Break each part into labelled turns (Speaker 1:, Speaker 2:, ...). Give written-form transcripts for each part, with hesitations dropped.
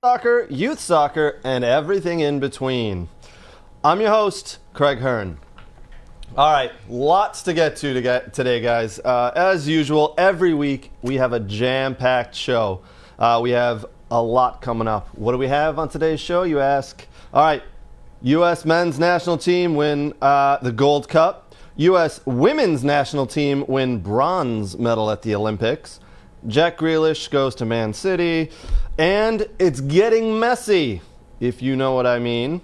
Speaker 1: Soccer, youth soccer, and everything in between. I'm your host, Craig Hearn. All right, lots to get to today, guys. As usual, every week we have a jam-packed show. We have a lot coming up. What do we have on today's show, you ask? All right, U.S. men's national team win the Gold Cup. U.S. women's national team win bronze medal at the Olympics. Jack Grealish goes to Man City. And it's getting messy, if you know what I mean.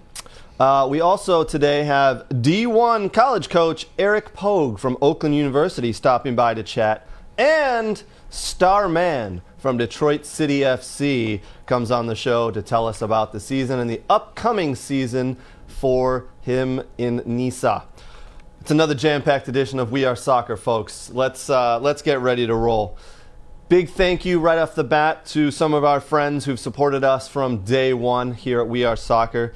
Speaker 1: We also today have D1 college coach Eric Pogue from Oakland University stopping by to chat. And Star Man from Detroit City FC comes on the show to tell us about the season and the upcoming season for him in Nisa. It's another jam-packed edition of We Are Soccer, folks. Let's get ready to roll. Big thank you right off the bat to some of our friends who've supported us from day one here at We Are Soccer.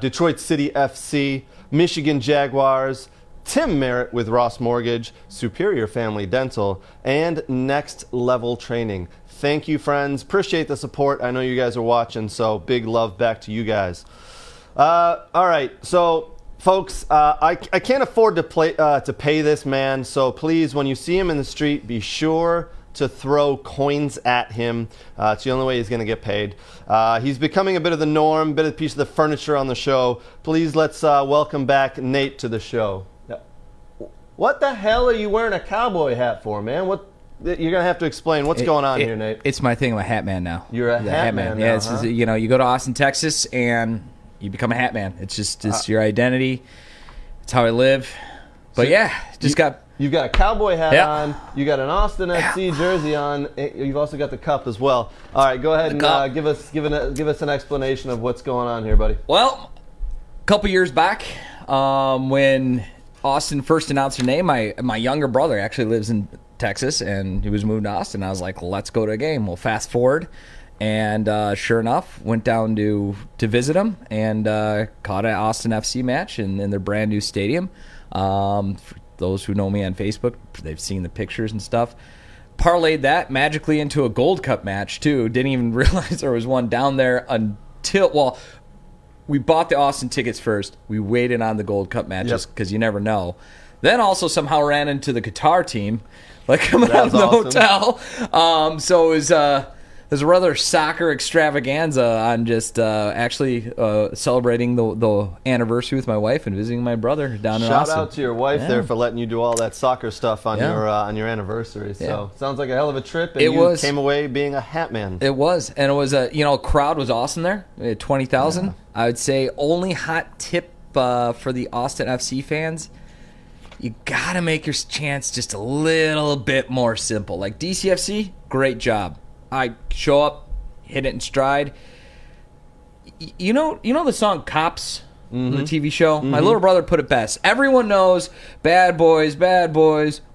Speaker 1: Detroit City FC, Michigan Jaguars, Tim Merritt with Ross Mortgage, Superior Family Dental, and Next Level Training. Thank you, friends. Appreciate the support. I know you guys are watching, so big love back to you guys. All right, so folks, I can't afford to pay this man, so please, when you see him in the street, be sure to throw coins at him. It's the only way he's going to get paid. He's becoming a bit of the norm, a bit of a piece of the furniture on the show. Please let's welcome back Nate to the show. What the hell are you wearing a cowboy hat for, man? You're going to have to explain what's going on here, Nate.
Speaker 2: It's my thing. I'm a hat man now.
Speaker 1: You're a hat man now,
Speaker 2: yeah, it's, you go to Austin, Texas, and you become a hat man. It's just your identity. It's how I live. But
Speaker 1: You've got a cowboy hat on. You got an Austin FC jersey on. You've also got the cup as well. All right, go ahead and give us an explanation of what's going on here, buddy.
Speaker 2: Well, a couple years back, when Austin first announced their name, my younger brother actually lives in Texas, and he was moving to Austin. I was like, let's go to a game. We'll fast forward, and sure enough, went down to visit him and caught an Austin FC match in their brand new stadium. Those who know me on Facebook, they've seen the pictures and stuff. Parlayed that magically into a Gold Cup match, too. Didn't even realize there was one down there until, we bought the Austin tickets first. We waited on the Gold Cup matches because you never know. Then also somehow ran into the Qatar team, coming out of the hotel. So it was a rather soccer extravaganza on just actually celebrating the anniversary with my wife and visiting my brother down in Austin.
Speaker 1: Shout out to your wife there for letting you do all that soccer stuff on your anniversary. So sounds like a hell of a trip, and you came away being a hat man.
Speaker 2: It was, and it was crowd was awesome there. We had 20,000. Yeah. I would say only hot tip for the Austin FC fans. You gotta make your chance just a little bit more simple. Like DCFC, great job. I show up, hit it in stride. You know the song Cops, the TV show? Mm-hmm. My little brother put it best. Everyone knows, bad boys,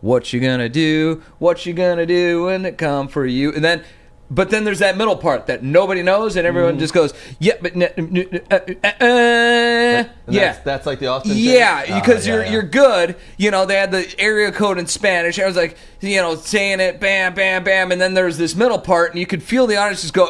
Speaker 2: what you gonna do? What you gonna do when they come for you? But then there's that middle part that nobody knows, and everyone just goes, yeah, but
Speaker 1: that's like the Austin thing?
Speaker 2: Yeah, because you're good. They had the area code in Spanish. I was like, saying it, bam, bam, bam, and then there's this middle part, and you could feel the audience just go,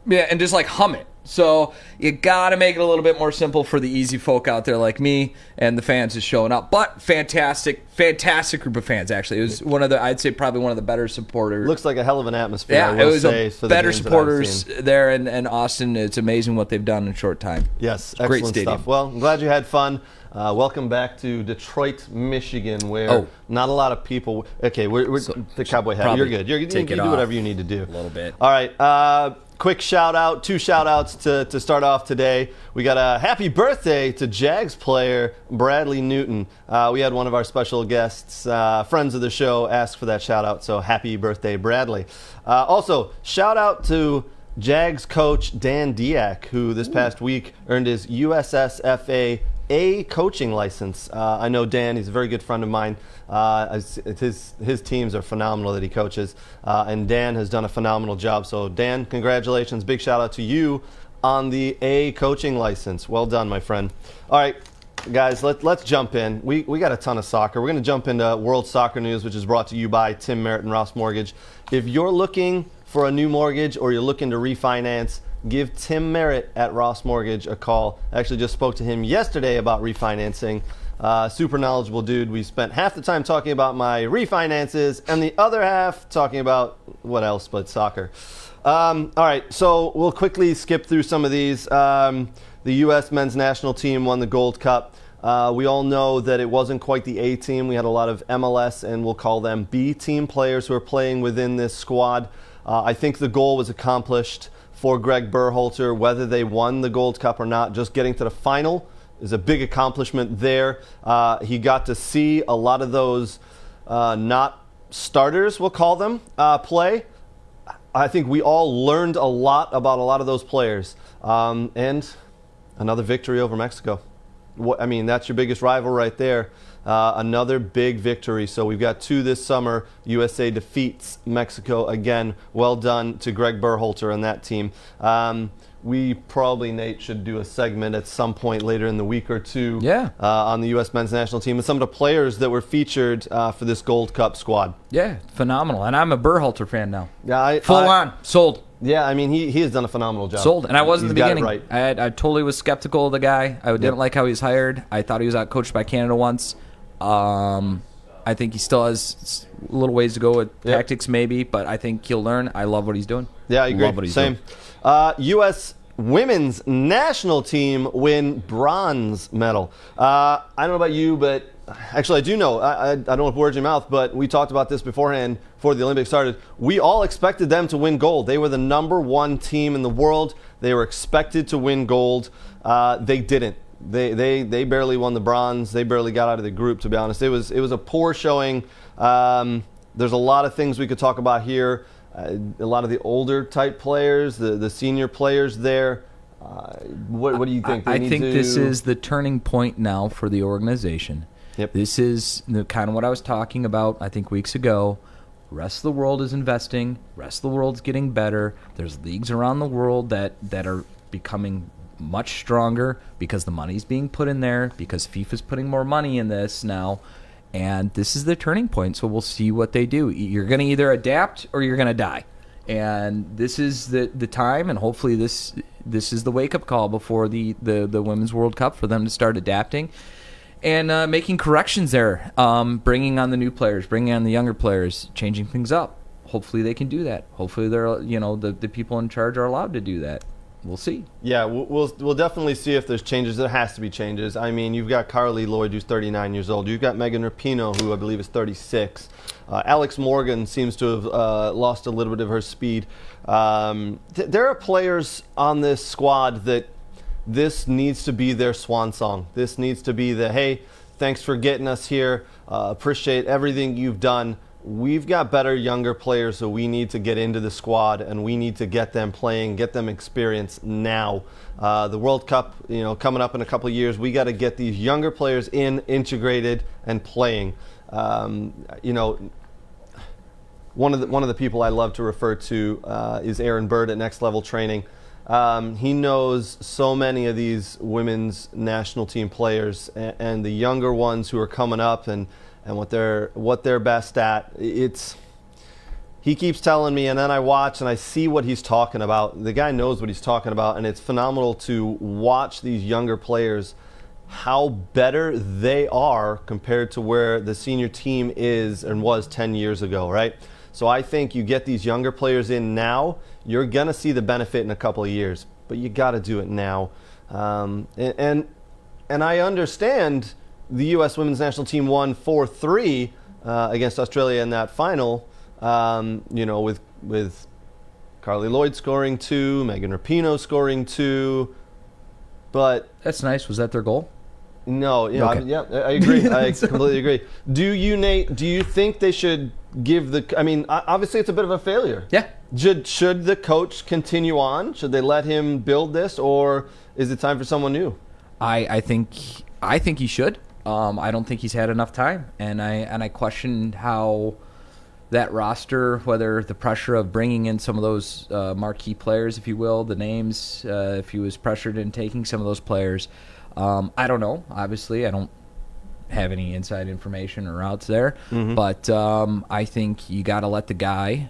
Speaker 2: yeah, and just hum it. So you got to make it a little bit more simple for the easy folk out there like me and the fans just showing up. But fantastic group of fans, actually. It was I'd say probably one of the better supporters.
Speaker 1: Looks like a hell of an atmosphere.
Speaker 2: Yeah, it was better supporters there in Austin. It's amazing what they've done in a short time.
Speaker 1: Yes,
Speaker 2: great
Speaker 1: excellent
Speaker 2: stadium.
Speaker 1: Stuff. Well, I'm glad you had fun. Welcome back to Detroit, Michigan, where not a lot of people. Okay, we're the cowboy hat. You're good. You do whatever you need to do.
Speaker 2: A little bit.
Speaker 1: All right. Quick two shout outs to start off today. We got a happy birthday to Jags player Bradley Newton. We had one of our special guests, friends of the show, ask for that shout out. So happy birthday, Bradley. Also, shout out to Jags coach Dan Diak, who this past week earned his USSFA A coaching license. I know Dan, he's a very good friend of mine. His teams are phenomenal that he coaches, and Dan has done a phenomenal job. So Dan, congratulations. Big shout out to you on the A coaching license. Well done, my friend. All right, guys, let's jump in. We got a ton of soccer. We're going to jump into World Soccer News, which is brought to you by Tim Merritt and Ross Mortgage. If you're looking for a new mortgage or you're looking to refinance, give Tim Merritt at Ross Mortgage a call. I actually just spoke to him yesterday about refinancing. Super knowledgeable dude. We spent half the time talking about my refinances and the other half talking about what else but soccer. All right, so we'll quickly skip through some of these. The U.S. men's national team won the Gold Cup. We all know that it wasn't quite the A team. We had a lot of MLS and we'll call them B team players who are playing within this squad. I think the goal was accomplished for Greg Berhalter, whether they won the Gold Cup or not. Just getting to the final is a big accomplishment there. He got to see a lot of those not starters, we'll call them, play. I think we all learned a lot about a lot of those players. And another victory over Mexico. I mean, that's your biggest rival right there. Another big victory. So we've got 2 this summer. USA defeats Mexico again. Well done to Greg Berhalter and that team. We probably, Nate, should do a segment at some point later in the week or two on the U.S. men's national team and some of the players that were featured for this Gold Cup squad.
Speaker 2: Yeah, phenomenal. And I'm a Berhalter fan now.
Speaker 1: Yeah,
Speaker 2: Full on. Sold.
Speaker 1: Yeah, I mean, he has done a phenomenal job.
Speaker 2: Sold. And I was in the beginning.
Speaker 1: Right.
Speaker 2: I totally was skeptical of the guy. I didn't like how he was hired. I thought he was outcoached by Canada once. I think he still has a little ways to go with tactics maybe, but I think he'll learn. I love what he's doing.
Speaker 1: Yeah, I agree.
Speaker 2: Love what he's
Speaker 1: Same. U.S. women's national team win bronze medal. I don't know about you, but actually I do know. I don't want to put words in your mouth, but we talked about this beforehand before the Olympics started. We all expected them to win gold. They were the #1 team in the world. They were expected to win gold. They didn't. They barely won the bronze. They barely got out of the group, to be honest. It was a poor showing. There's a lot of things we could talk about here. A lot of the older type players, the senior players there. What do you think?
Speaker 2: I think this is the turning point now for the organization.
Speaker 1: Yep.
Speaker 2: This is kind of what I was talking about, I think, weeks ago. Rest of the world is investing. Rest of the world's getting better. There's leagues around the world that are becoming much stronger because the money's being put in there, because FIFA's putting more money in this now. And this is the turning point, so we'll see what they do. You're going to either adapt or you're going to die. And this is the time, and hopefully this is the wake-up call before the Women's World Cup for them to start adapting and making corrections there, bringing on the new players, bringing on the younger players, changing things up. Hopefully they can do that. Hopefully they're the people in charge are allowed to do that. We'll see. Yeah,
Speaker 1: we'll definitely see if there's changes. There has to be changes. I mean, you've got Carly Lloyd, who's 39 years old. You've got Megan Rapinoe, who I believe is 36. Alex Morgan seems to have lost a little bit of her speed. There are players on this squad that this needs to be their swan song. This needs to be the, hey, thanks for getting us here. Appreciate everything you've done. We've got better younger players, so we need to get into the squad and we need to get them playing, get them experience now. The World Cup, coming up in a couple of years, we got to get these younger players integrated and playing. One of the people I love to refer to is Aaron Bird at Next Level Training. He knows so many of these women's national team players and the younger ones who are coming up and what they're best at. He keeps telling me, and then I watch and I see what he's talking about. The guy knows what he's talking about, and it's phenomenal to watch these younger players, how better they are compared to where the senior team is and was 10 years ago, right? So I think you get these younger players in now, you're going to see the benefit in a couple of years, but you got to do it now. And I understand the U.S. women's national team won 4-3 against Australia in that final, with Carly Lloyd scoring 2, Megan Rapinoe scoring 2. But
Speaker 2: that's nice. Was that their goal?
Speaker 1: No.
Speaker 2: Okay.
Speaker 1: I agree. I completely agree. Do you, Nate, do you think they should give obviously it's a bit of a failure.
Speaker 2: Yeah.
Speaker 1: Should the coach continue on? Should they let him build this, or is it time for someone new?
Speaker 2: I think he should. I don't think he's had enough time, and I question how that roster, whether the pressure of bringing in some of those marquee players, if you will, the names, if he was pressured in taking some of those players. I don't know. Obviously, I don't have any inside information or routes there.
Speaker 1: Mm-hmm.
Speaker 2: But I think you got to let the guy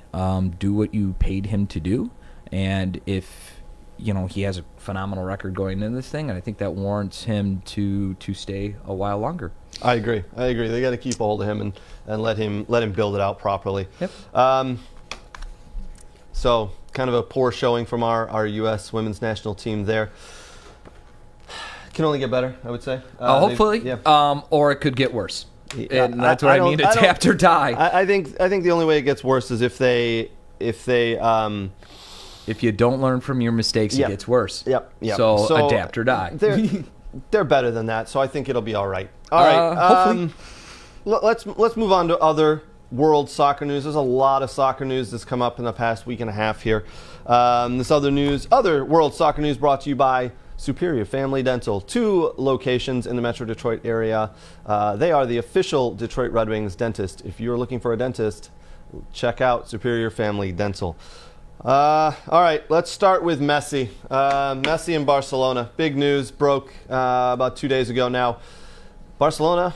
Speaker 2: do what you paid him to do. And if he has a phenomenal record going into this thing, and I think that warrants him to stay a while longer.
Speaker 1: I agree. They got to keep a hold of him and let him build it out properly.
Speaker 2: Yep.
Speaker 1: So kind of a poor showing from our U.S. women's national team there. Can only get better, I would say.
Speaker 2: Hopefully.
Speaker 1: Yeah.
Speaker 2: Or it could get worse.
Speaker 1: Yeah,
Speaker 2: And that's what I mean. Adapt or die.
Speaker 1: I think the only way it gets worse is if they
Speaker 2: if you don't learn from your mistakes, it gets worse.
Speaker 1: Yep.
Speaker 2: So adapt or die.
Speaker 1: They're better than that, so I think it'll be all right. All right.
Speaker 2: Hopefully.
Speaker 1: Let's move on to other world soccer news. There's a lot of soccer news that's come up in the past week and a half here. This other world soccer news brought to you by Superior Family Dental. 2 locations in the Metro Detroit area. They are the official Detroit Red Wings dentist. If you're looking for a dentist, check out Superior Family Dental. All right, let's start with Messi. Messi and Barcelona. Big news broke about 2 days ago now. Barcelona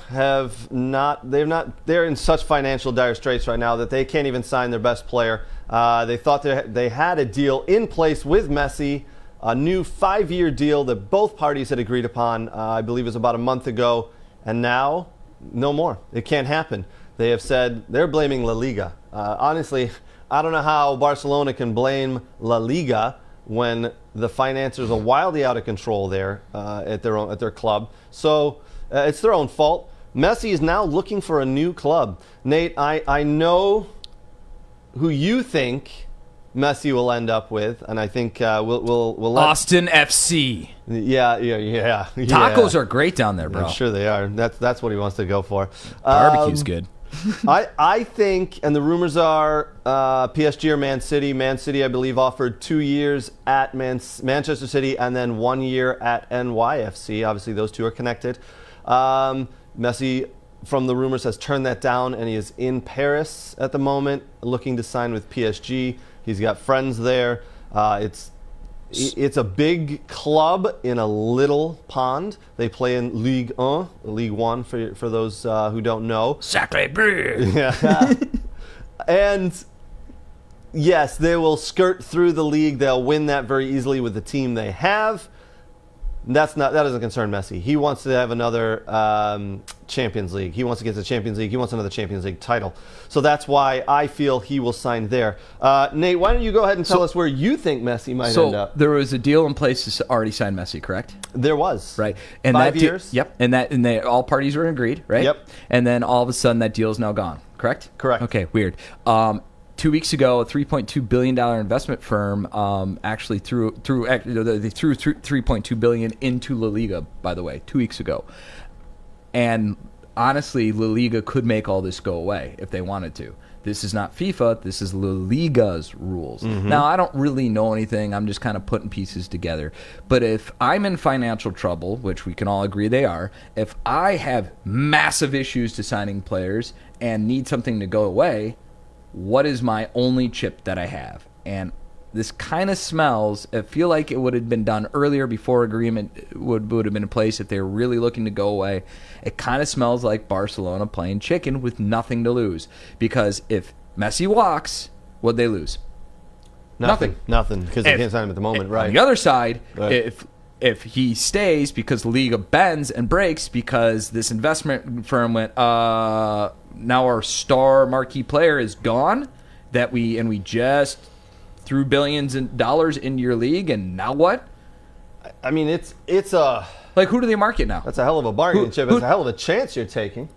Speaker 1: they're in such financial dire straits right now that they can't even sign their best player. They thought they had a deal in place with Messi, a new 5-year deal that both parties had agreed upon, I believe it was about a month ago, and now no more. It can't happen. They have said they're blaming La Liga. Honestly, I don't know how Barcelona can blame La Liga when the finances are wildly out of control there at their club. So it's their own fault. Messi is now looking for a new club. Nate, I know who you think Messi will end up with, and I think we'll let
Speaker 2: Austin FC.
Speaker 1: Yeah.
Speaker 2: Tacos are great down there, bro.
Speaker 1: I'm sure they are. That's what he wants to go for.
Speaker 2: Barbecue's good.
Speaker 1: I think, and the rumors are PSG or Man City. Man City, I believe, offered 2 years at Manchester City and then 1 year at NYFC. Obviously, those two are connected. Messi, from the rumors, has turned that down, and he is in Paris at the moment, looking to sign with PSG. He's got friends there. It's a big club in a little pond. They play in Ligue 1 for those who don't know.
Speaker 2: Sacré bleu.
Speaker 1: Yeah. And yes, they will skirt through the league. They'll win that very easily with the team they have. That doesn't concern Messi. He wants to have another Champions League. He wants to get to the Champions League. He wants another Champions League title. So that's why I feel he will sign there. Nate, why don't you go ahead and tell us where you think Messi might end up?
Speaker 2: There was a deal in place to already sign Messi, correct?
Speaker 1: There was.
Speaker 2: Right. And
Speaker 1: 5 years?
Speaker 2: Yep. And all parties were agreed, right?
Speaker 1: Yep.
Speaker 2: And then all of a sudden that deal is now gone, correct?
Speaker 1: Correct.
Speaker 2: Okay, weird. 2 weeks ago, a $3.2 billion investment firm actually threw $3.2 billion into La Liga, by the way, 2 weeks ago. And honestly, La Liga could make all this go away if they wanted to. This is not FIFA. This is La Liga's rules. Mm-hmm. Now, I don't really know anything. I'm just kind of putting pieces together. But if I'm in financial trouble, which we can all agree they are, if I have massive issues to signing players and need something to go away, what is my only chip that I have? And this kind of smells, I feel like it would have been done earlier before agreement would have been in place if they were really looking to go away. It kind of smells like Barcelona playing chicken with nothing to lose. Because if Messi walks, what'd they lose? Nothing.
Speaker 1: Nothing, because they can't sign him at the moment, right?
Speaker 2: On the other side, if he stays because the Liga bends and breaks because this investment firm went, now our star marquee player is gone, we just threw billions of dollars into your league, and now what?
Speaker 1: I mean, it's a
Speaker 2: like, who do they market now?
Speaker 1: That's a hell of a bargain chip. It's a hell of a chance you're taking.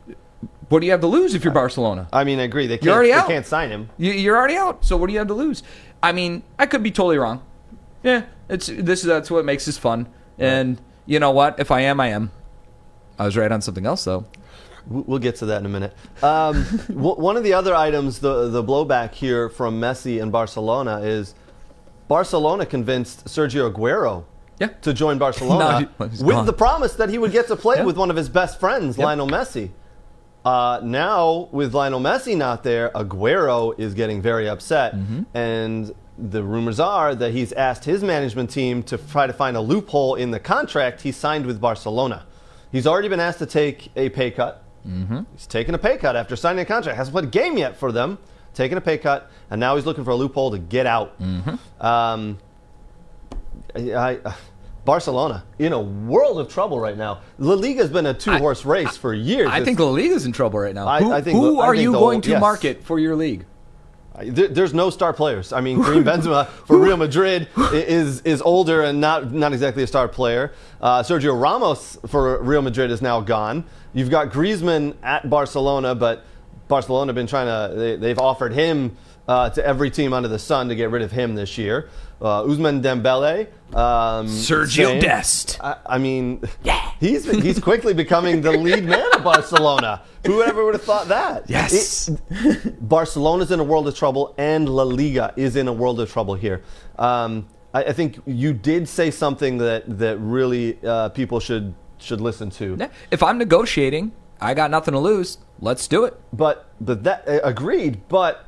Speaker 2: What do you have to lose if you're Barcelona?
Speaker 1: I mean, I agree. They can't sign him.
Speaker 2: You're already out. So what do you have to lose? I mean, I could be totally wrong. Yeah, that's what makes this fun. And you know what? If I am, I am. I was right on something else, though.
Speaker 1: We'll get to that in a minute. One of the other items, the blowback here from Messi and Barcelona is Barcelona convinced Sergio Aguero to join Barcelona with the promise that he would get to play with one of his best friends, Lionel Messi. Now, with Lionel Messi not there, Aguero is getting very upset. Mm-hmm. And the rumors are that he's asked his management team to try to find a loophole in the contract he signed with Barcelona. He's already been asked to take a pay cut. Mm-hmm. He's taken a pay cut after signing a contract. Hasn't played a game yet for them. Taking a pay cut, and now he's looking for a loophole to get out. Mm-hmm. Barcelona in a world of trouble right now. La Liga's been a two-horse race for years.
Speaker 2: I think La Liga's in trouble right now. Who
Speaker 1: I
Speaker 2: are
Speaker 1: think
Speaker 2: you going to market for your league?
Speaker 1: There's no star players. I mean, Karim Benzema for Real Madrid is older and not exactly a star player. Sergio Ramos for Real Madrid is now gone. You've got Griezmann at Barcelona, but Barcelona have been trying to. They've offered him to every team under the sun to get rid of him this year. USMNT Dembele,
Speaker 2: Sergio Dest.
Speaker 1: I mean, yeah. He's quickly becoming the lead man of Barcelona. Whoever would have thought that?
Speaker 2: Yes.
Speaker 1: Barcelona's in a world of trouble, and La Liga is in a world of trouble here. I think you did say something that really people should listen to.
Speaker 2: Yeah. If I'm negotiating, I got nothing to lose. Let's do it.
Speaker 1: But that agreed. But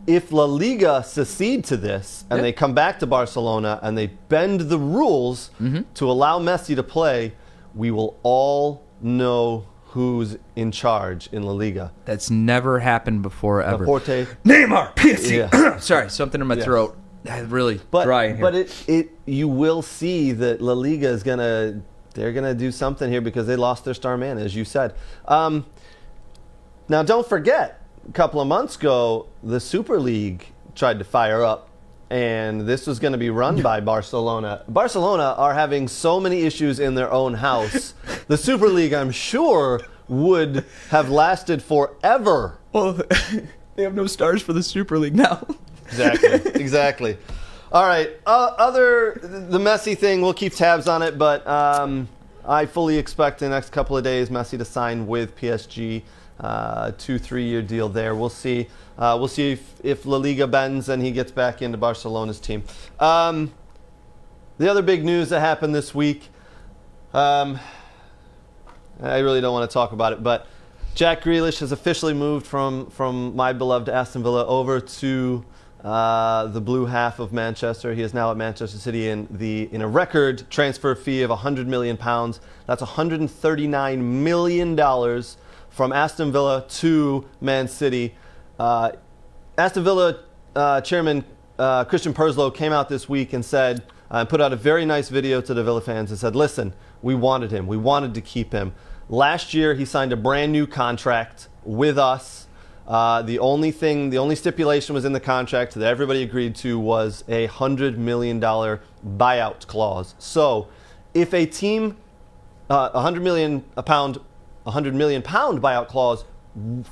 Speaker 1: if La Liga secede to this and they come back to Barcelona and they bend the rules to allow Messi to play, we will all know who's in charge in La Liga.
Speaker 2: That's never happened before ever.
Speaker 1: Laporte.
Speaker 2: Neymar, PSG. Yeah. Sorry, something in my throat. Really dry in here.
Speaker 1: But you will see that La Liga is they're gonna do something here because they lost their star man, as you said. Now, don't forget, a couple of months ago, the Super League tried to fire up, and this was going to be run by Barcelona. Barcelona are having so many issues in their own house. The Super League, I'm sure, would have lasted forever.
Speaker 2: Well, they have no stars for the Super League now.
Speaker 1: Exactly. All right. The Messi thing, we'll keep tabs on it, but I fully expect in the next couple of days Messi to sign with PSG. 2-3 year deal there. We'll see. We'll see if La Liga bends and he gets back into Barcelona's team. The other big news that happened this week, I really don't want to talk about it, but Jack Grealish has officially moved from my beloved Aston Villa over to the blue half of Manchester. He is now at Manchester City in a record transfer fee of £100 million. That's $139 million from Aston Villa to Man City. Aston Villa chairman Christian Perslow came out this week and said, put out a very nice video to the Villa fans and said, listen, we wanted him. We wanted to keep him. Last year, he signed a brand new contract with us. The only stipulation was in the contract that everybody agreed to was a $100 million buyout clause. So if a team, £100 million buyout clause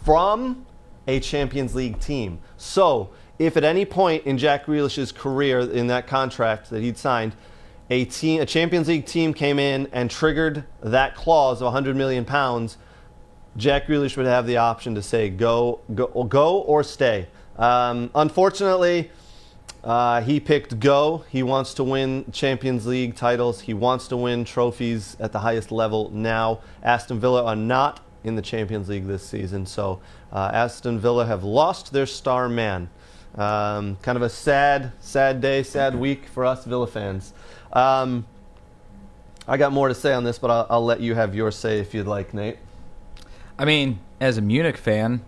Speaker 1: from a Champions League team. So if at any point in Jack Grealish's career in that contract that he'd signed, a Champions League team came in and triggered that clause of £100 million, Jack Grealish would have the option to say go or stay. Unfortunately, he picked go. He wants to win Champions League titles. He wants to win trophies at the highest level now. Aston Villa are not in the Champions League this season, so Aston Villa have lost their star man. Kind of a sad day, sad week for us Villa fans. I got more to say on this, but I'll let you have your say if you'd like, Nate.
Speaker 2: I mean, as a Munich fan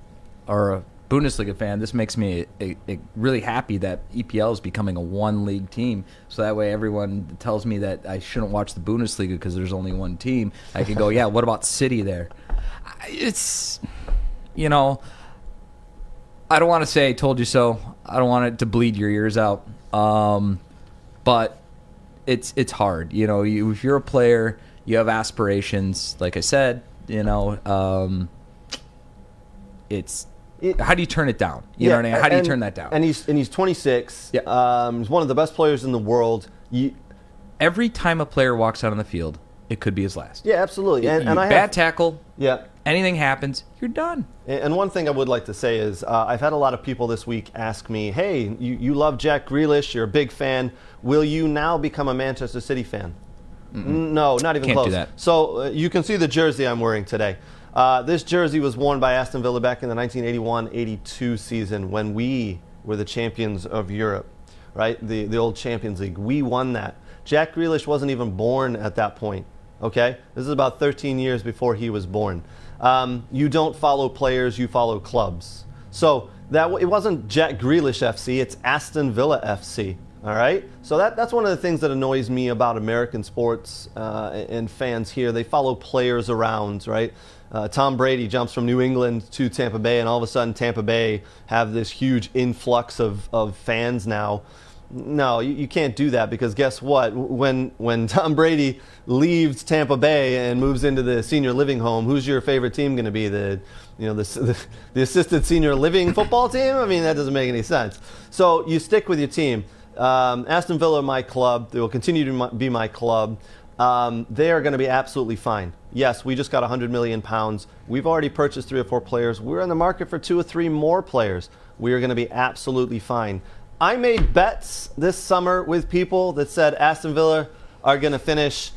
Speaker 2: or a Bundesliga fan, this makes me really happy that EPL is becoming a one-league team. So that way everyone tells me that I shouldn't watch the Bundesliga because there's only one team. I can go, yeah, what about City there? It's, I don't want to say told you so. I don't want it to bleed your ears out. But it's hard. If you're a player, you have aspirations. Like I said, how do you turn it down? You know what I mean? How do you turn that down?
Speaker 1: And he's 26. Yeah. He's one of the best players in the world.
Speaker 2: Every time a player walks out on the field, it could be his last.
Speaker 1: Yeah, absolutely. And
Speaker 2: bad tackle.
Speaker 1: Yeah.
Speaker 2: Anything happens, you're done.
Speaker 1: And one thing I would like to say is I've had a lot of people this week ask me, hey, you love Jack Grealish, you're a big fan. Will you now become a Manchester City fan? No, not even
Speaker 2: Can't
Speaker 1: close.
Speaker 2: do that.
Speaker 1: So you can see the jersey I'm wearing today. This jersey was worn by Aston Villa back in the 1981-82 season when we were the champions of Europe, right? The old Champions League. We won that. Jack Grealish wasn't even born at that point. Okay? This is about 13 years before he was born. You don't follow players, you follow clubs. So it wasn't Jack Grealish FC, it's Aston Villa FC. All right? So that's one of the things that annoys me about American sports and fans here. They follow players around, right? Tom Brady jumps from New England to Tampa Bay, and all of a sudden Tampa Bay have this huge influx of fans now. No, you can't do that, because guess what? When Tom Brady leaves Tampa Bay and moves into the senior living home, who's your favorite team going to be? The assisted senior living football team? I mean, that doesn't make any sense. So you stick with your team. Aston Villa, my club. They will continue to be my club. They are going to be absolutely fine. Yes, we just got £100 million. We've already purchased 3 or 4 players. We're in the market for 2 or 3 more players. We are going to be absolutely fine. I made bets this summer with people that said Aston Villa are going to finish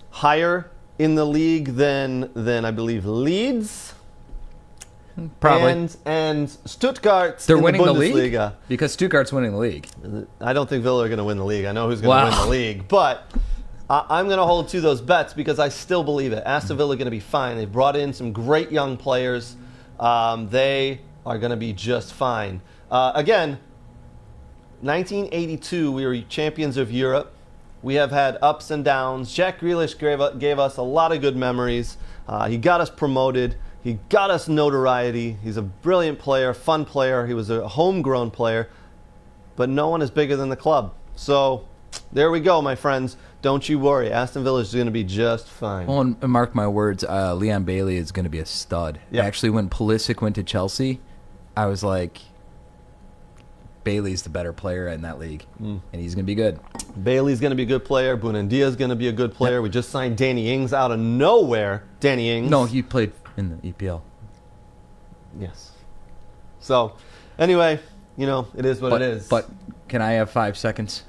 Speaker 1: higher in the league than I believe Leeds.
Speaker 2: Probably.
Speaker 1: And Stuttgart.
Speaker 2: They're
Speaker 1: in
Speaker 2: winning
Speaker 1: the
Speaker 2: the league?
Speaker 1: Bundesliga.
Speaker 2: Because Stuttgart's winning the league.
Speaker 1: I don't think Villa are going to win the league. I know who's going to win the league. But I'm going to hold to those bets because I still believe it. Aston Villa are going to be fine. They've brought in some great young players. They are going to be just fine. Again, 1982, we were champions of Europe. We have had ups and downs. Jack Grealish gave us a lot of good memories. He got us promoted. He got us notoriety. He's a brilliant player, fun player. He was a homegrown player. But no one is bigger than the club. So there we go, my friends. Don't you worry. Aston Villa is going to be just fine.
Speaker 2: Well, and mark my words, Leon Bailey is going to be a stud.
Speaker 1: Yep.
Speaker 2: Actually, when Pulisic went to Chelsea, I was like, Bailey's the better player in that league, and he's going to be good. Bailey's
Speaker 1: going to be a good player. Bunandia's going to be a good player. Yep. We just signed Danny Ings out of nowhere. Danny Ings.
Speaker 2: No, he played in the EPL.
Speaker 1: Yes. So, anyway, it is what it is.
Speaker 2: But can I have 5 seconds?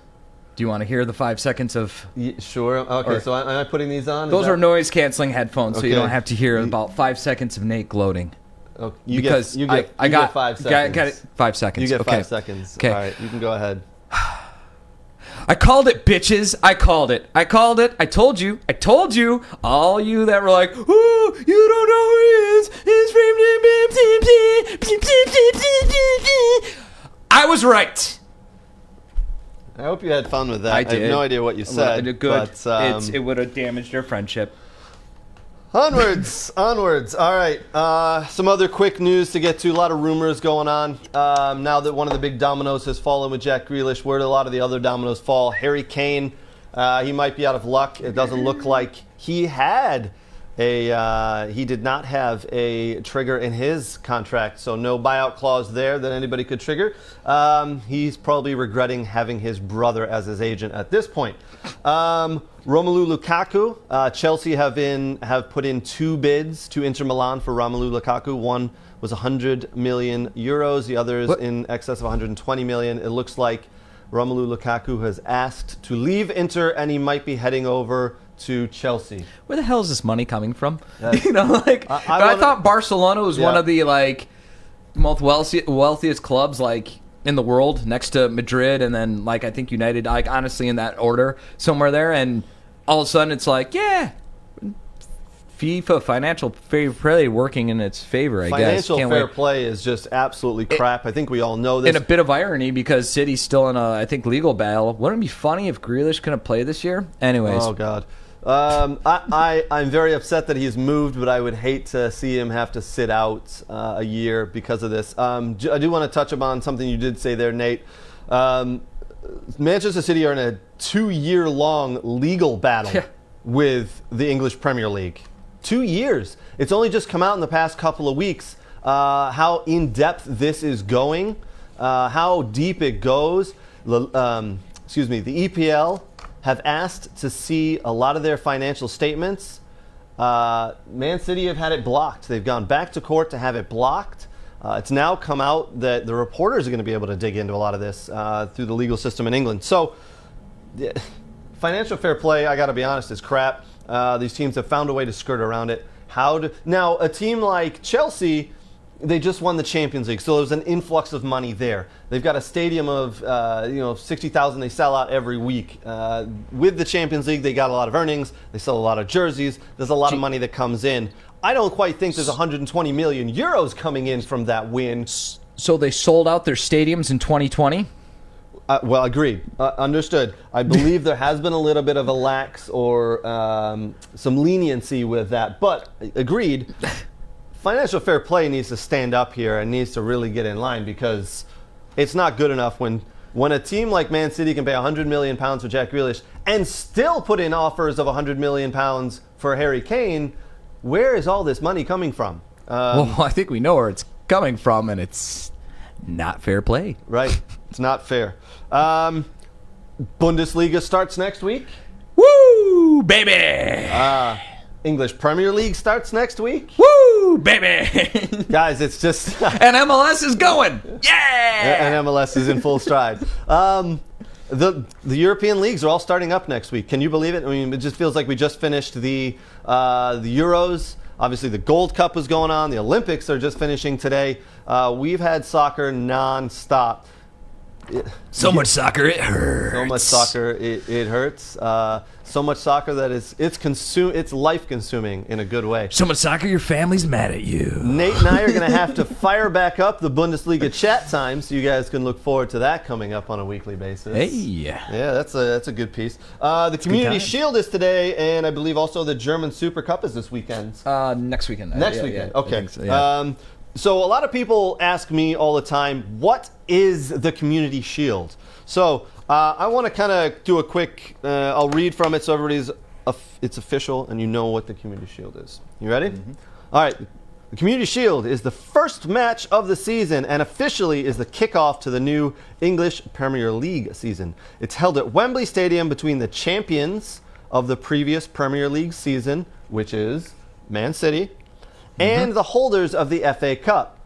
Speaker 2: Do you want to hear the 5 seconds of...
Speaker 1: Yeah, sure. Okay, so am I putting these on?
Speaker 2: Those are noise-canceling headphones, so you
Speaker 1: Okay.
Speaker 2: don't have to hear about 5 seconds of Nate gloating.
Speaker 1: Oh, you get 5 seconds.
Speaker 2: Got it. 5 seconds.
Speaker 1: You get
Speaker 2: okay.
Speaker 1: 5 seconds.
Speaker 2: Okay.
Speaker 1: All right, you can go ahead.
Speaker 2: I called it, bitches. I called it. I told you. All you that were like, oh, you don't know who he is. I was right.
Speaker 1: I hope you had fun with that.
Speaker 2: I did.
Speaker 1: have no idea what you said.
Speaker 2: Good.
Speaker 1: But,
Speaker 2: it would have damaged our friendship.
Speaker 1: Onwards. All right. Some other quick news to get to. A lot of rumors going on. Now that one of the big dominoes has fallen with Jack Grealish, where did a lot of the other dominoes fall? Harry Kane, he might be out of luck. It doesn't look like he did not have a trigger in his contract, so no buyout clause there that anybody could trigger. He's probably regretting having his brother as his agent at this point. Romelu Lukaku, Chelsea have put in 2 bids to Inter Milan for Romelu Lukaku. One was 100 million euros, the other is in excess of 120 million. It looks like Romelu Lukaku has asked to leave Inter, and he might be heading over to Chelsea.
Speaker 2: Where the hell is this money coming from? I thought Barcelona was one of the most wealthiest clubs in the world, next to Madrid, and then I think United. Honestly, in that order, somewhere there, and all of a sudden it's FIFA financial fair play working in its favor. I guess
Speaker 1: financial fair play is just absolutely crap. I think we all know this.
Speaker 2: And a bit of irony because City's still in a legal battle. Wouldn't it be funny if Grealish couldn't play this year? Anyways.
Speaker 1: Oh God. I'm very upset that he's moved, but I would hate to see him have to sit out a year because of this. I do want to touch upon something you did say there, Nate. Manchester City are in a 2-year-long legal battle with the English Premier League. 2 years. It's only just come out in the past couple of weeks how in-depth this is going, how deep it goes. The EPL have asked to see a lot of their financial statements. Man City have had it blocked. They've gone back to court to have it blocked. It's now come out that the reporters are going to be able to dig into a lot of this through the legal system in England. So, financial fair play, I got to be honest, is crap. These teams have found a way to skirt around it. Now, a team like Chelsea, they just won the Champions League, so there's an influx of money there. They've got a stadium of 60,000 they sell out every week. With the Champions League, they got a lot of earnings. They sell a lot of jerseys. There's a lot of money that comes in. I don't quite think there's 120 million euros coming in from that win.
Speaker 2: So they sold out their stadiums in 2020?
Speaker 1: Well, agreed. Understood. I believe there has been a little bit of a lax or some leniency with that, but agreed. Financial fair play needs to stand up here and needs to really get in line, because it's not good enough when a team like Man City can pay £100 million for Jack Grealish and still put in offers of £100 million for Harry Kane. Where is all this money coming from?
Speaker 2: Well, I think we know where it's coming from, and it's not fair play.
Speaker 1: Right. It's not fair. Bundesliga starts next week.
Speaker 2: Woo, baby!
Speaker 1: English Premier League starts next week.
Speaker 2: Woo, baby!
Speaker 1: Guys, it's just...
Speaker 2: And MLS is going! Yeah!
Speaker 1: And MLS is in full stride. The European leagues are all starting up next week. Can you believe it? I mean, it just feels like we just finished the Euros. Obviously, the Gold Cup was going on. The Olympics are just finishing today. We've had soccer nonstop.
Speaker 2: So much soccer, it hurts.
Speaker 1: So much soccer, it hurts. So much soccer that it's life-consuming in a good way.
Speaker 2: So much soccer, your family's mad at you.
Speaker 1: Nate and I are going to have to fire back up the Bundesliga chat time, so you guys can look forward to that coming up on a weekly basis.
Speaker 2: Hey.
Speaker 1: Yeah, that's a good piece. The Community Shield is today, and I believe also the German Super Cup is this weekend.
Speaker 2: Next weekend.
Speaker 1: Next weekend,
Speaker 2: yeah,
Speaker 1: okay.
Speaker 2: So, yeah.
Speaker 1: So a lot of people ask me all the time, what is the Community Shield? So I want to kind of do a quick, I'll read from it so it's official and you know what the Community Shield is. You ready? Mm-hmm. All right. The Community Shield is the first match of the season and officially is the kickoff to the new English Premier League season. It's held at Wembley Stadium between the champions of the previous Premier League season, which is Man City, and the holders of the FA Cup,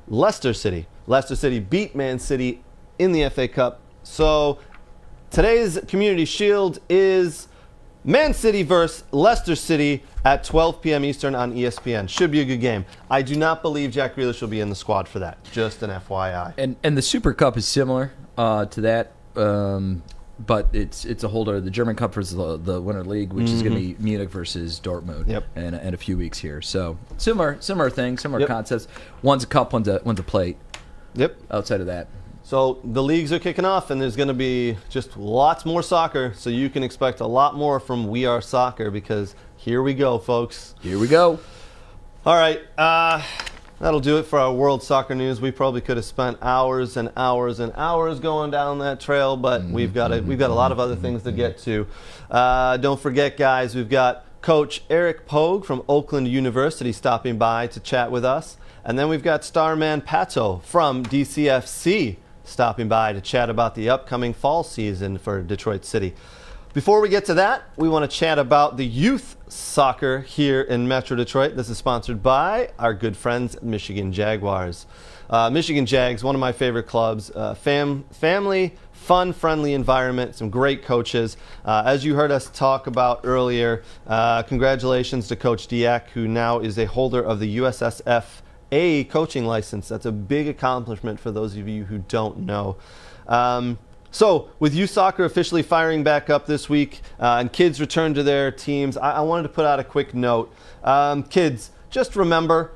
Speaker 1: Leicester City. Leicester City beat Man City in the FA Cup. So today's Community Shield is Man City versus Leicester City at 12 p.m. Eastern on ESPN. Should be a good game. I do not believe Jack Grealish will be in the squad for that. Just an FYI.
Speaker 2: And the Super Cup is similar to that. But it's a holder of the German Cup versus the Winter League, which is going to be Munich versus Dortmund in a few weeks here. So similar thing, similar concepts. One's a cup, one's a plate.
Speaker 1: Yep.
Speaker 2: Outside of that.
Speaker 1: So the leagues are kicking off, and there's going to be just lots more soccer. So you can expect a lot more from We Are Soccer, because here we go, folks.
Speaker 2: Here we go.
Speaker 1: All right. That'll do it for our World Soccer News. We probably could have spent hours and hours and hours going down that trail, but we've got a lot of other things to get to. Don't forget, guys, we've got Coach Eric Pogue from Oakland University stopping by to chat with us. And then we've got Starman Pato from DCFC stopping by to chat about the upcoming fall season for Detroit City. Before we get to that, we want to chat about the youth soccer here in Metro Detroit. This is sponsored by our good friends, Michigan Jaguars. Michigan Jags, one of my favorite clubs. Family, fun, friendly environment, some great coaches. As you heard us talk about earlier, congratulations to Coach Diak, who now is a holder of the USSFA coaching license. That's a big accomplishment for those of you who don't know. So, with youth soccer officially firing back up this week and kids return to their teams, I wanted to put out a quick note. Kids, just remember,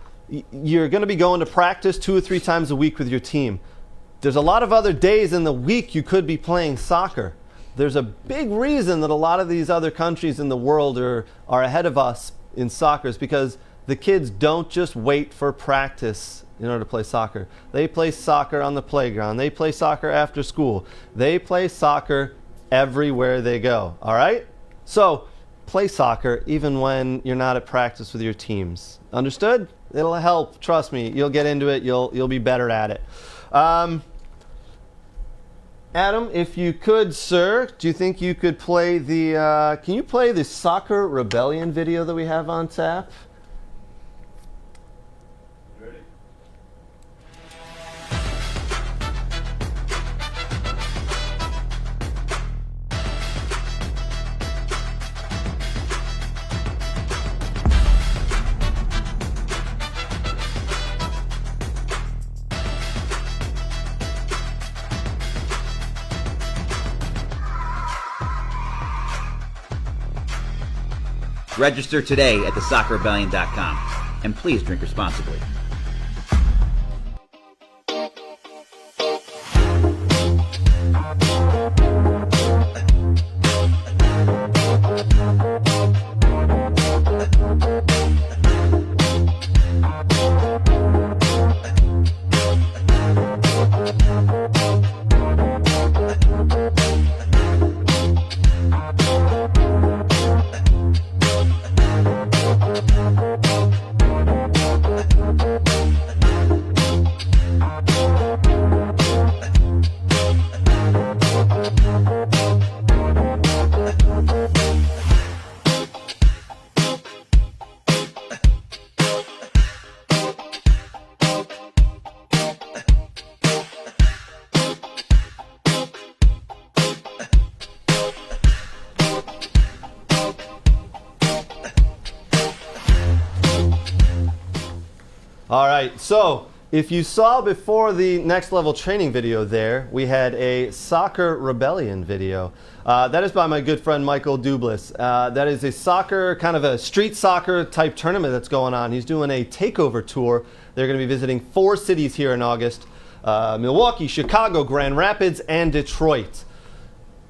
Speaker 1: you're going to be going to practice 2 or 3 times a week with your team. There's a lot of other days in the week you could be playing soccer. There's a big reason that a lot of these other countries in the world are ahead of us in soccer, is because the kids don't just wait for practice in order to play soccer. They play soccer on the playground. They play soccer after school. They play soccer everywhere they go, all right? So play soccer even when you're not at practice with your teams. Understood? It'll help. Trust me. You'll get into it. You'll be better at it. Adam, if you could, sir, do you think you could play can you play the Soccer Rebellion video that we have on tap?
Speaker 3: Register today at thesoccerrebellion.com. And please drink responsibly.
Speaker 1: All right, so if you saw before the next level training video there, we had a Soccer Rebellion video. That is by my good friend Michael Dublis. That is a soccer, kind of a street soccer type tournament that's going on. He's doing a takeover tour. They're going to be visiting 4 cities here in August: Milwaukee, Chicago, Grand Rapids, and Detroit.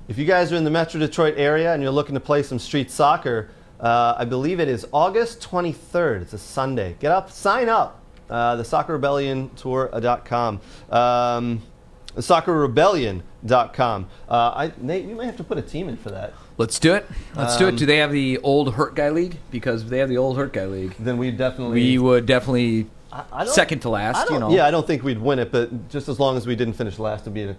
Speaker 1: If you guys are in the Metro Detroit area and you're looking to play some street soccer, I believe it is August 23rd. It's a Sunday. Get up, sign up. The soccerrebelliontour.com. Soccerrebellion.com. Nate, you may have to put a team in for that.
Speaker 2: Let's do it. Let's do it. Do they have the old Hurt Guy League? Because if they have the old Hurt Guy League,
Speaker 1: Then we
Speaker 2: would definitely second to last.
Speaker 1: Yeah, I don't think we'd win it, but just as long as we didn't finish last, it'd be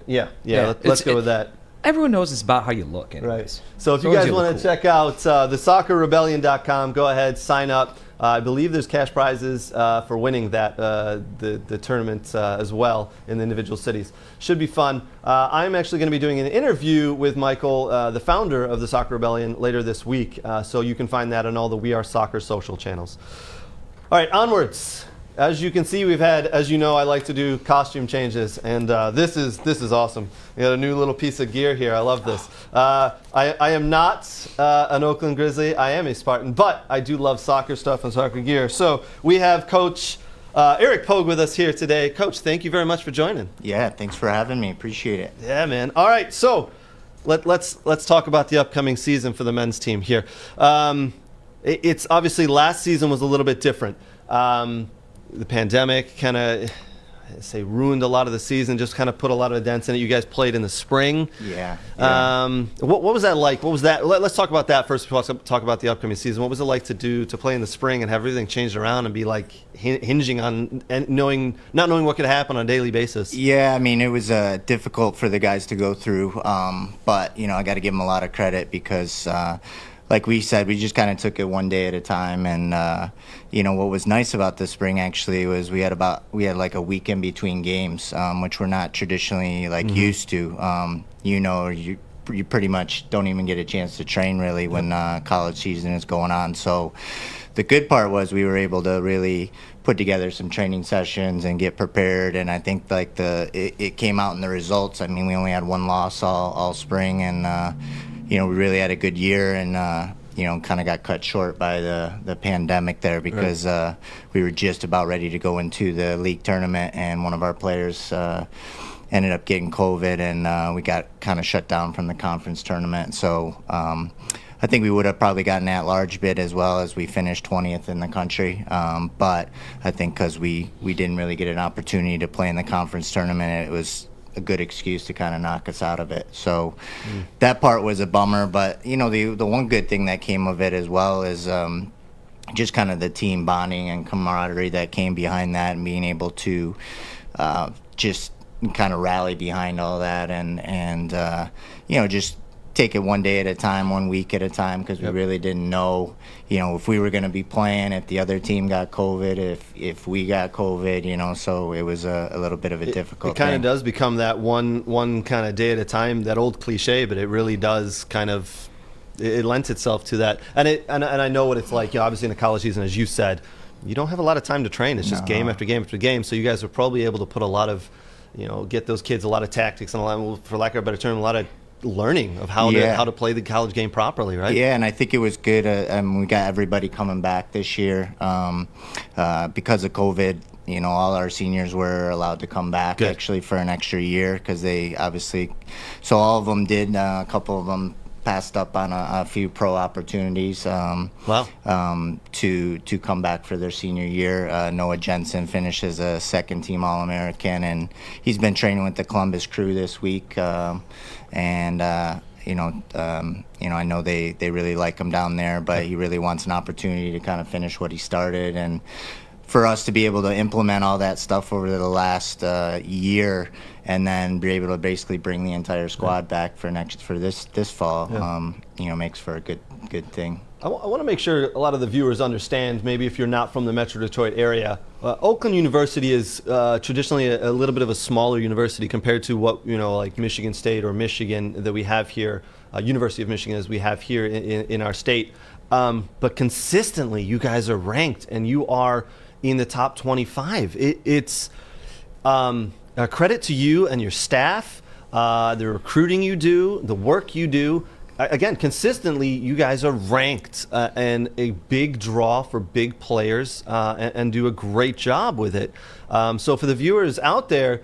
Speaker 1: let's go with that.
Speaker 2: Everyone knows it's about how you look anyways.
Speaker 1: Right. So if you guys want to check out the soccerrebellion.com, go ahead, sign up. I believe there's cash prizes for winning that the tournament as well in the individual cities. Should be fun. I'm actually going to be doing an interview with Michael, the founder of the Soccer Rebellion, later this week. So you can find that on all the We Are Soccer social channels. All right, onwards. As you can see, we've had, as you know, I like to do costume changes, and this is awesome. We got a new little piece of gear here. I love this. I am not an Oakland Grizzly. I am a Spartan, but I do love soccer stuff and soccer gear. So we have Coach Eric Pogue with us here today. Coach, thank you very much for joining.
Speaker 4: Yeah, thanks for having me. Appreciate it.
Speaker 1: Yeah, man. All right, so let's talk about the upcoming season for the men's team here. It's obviously last season was a little bit different. The pandemic kind of, ruined a lot of the season, just kind of put a lot of dents in it. You guys played in the spring.
Speaker 4: Yeah.
Speaker 1: What was that like? What was that? Let's talk about that first before we talk about the upcoming season. What was it like to play in the spring and have everything changed around and be like hinging on and not knowing what could happen on a daily basis?
Speaker 4: Yeah, I mean, it was difficult for the guys to go through, but, I got to give them a lot of credit because like we said, we just kind of took it one day at a time. And, what was nice about the spring actually was we had like a week in between games, which we're not traditionally used to. You pretty much don't even get a chance to train really when college season is going on. So the good part was we were able to really put together some training sessions and get prepared. And I think it came out in the results. I mean, we only had one loss all spring, and we really had a good year, and kind of got cut short by the pandemic there because we were just about ready to go into the league tournament, and one of our players ended up getting COVID, and we got kind of shut down from the conference tournament. So I think we would have probably gotten at large bid as well, as we finished 20th in the country. But I think because we didn't really get an opportunity to play in the conference tournament, it was a good excuse to kind of knock us out of it. So that part was a bummer. But, the one good thing that came of it as well is just kind of the team bonding and camaraderie that came behind that, and being able to just kind of rally behind all that and just take it one day at a time, 1 week at a time, because we really didn't know, if we were going to be playing, if the other team got COVID, if we got COVID, so it was a little bit of a difficult
Speaker 1: It kind of does become that one kind of day at a time, that old cliche, but it really does kind of, it lends itself to that. And I know what it's like, obviously in a college season, as you said, you don't have a lot of time to train. It's just game after game after game. So you guys were probably able to put a lot of, get those kids a lot of tactics and a lot, for lack of a better term, a lot of learning of how to play the college game properly, right?
Speaker 4: Yeah, and I think it was good. We got everybody coming back this year because of COVID. All our seniors were allowed to come back actually for an extra year because they obviously. So all of them did. A couple of them passed up on a few pro opportunities. To come back for their senior year. Noah Jensen finished as a second-team All-American, and he's been training with the Columbus Crew this week. I know they really like him down there, but he really wants an opportunity to kind of finish what he started. And for us to be able to implement all that stuff over the last year, and then be able to basically bring the entire squad back for this fall, makes for a good thing.
Speaker 1: I want to make sure a lot of the viewers understand, maybe if you're not from the Metro Detroit area, Oakland University is traditionally a little bit of a smaller university compared to what, like Michigan State or Michigan that we have here, University of Michigan as we have here in our state. But consistently, you guys are ranked and you are in the top 25. It's a credit to you and your staff, the recruiting you do, the work you do. Again, consistently, you guys are ranked and a big draw for big players and do a great job with it. So for the viewers out there,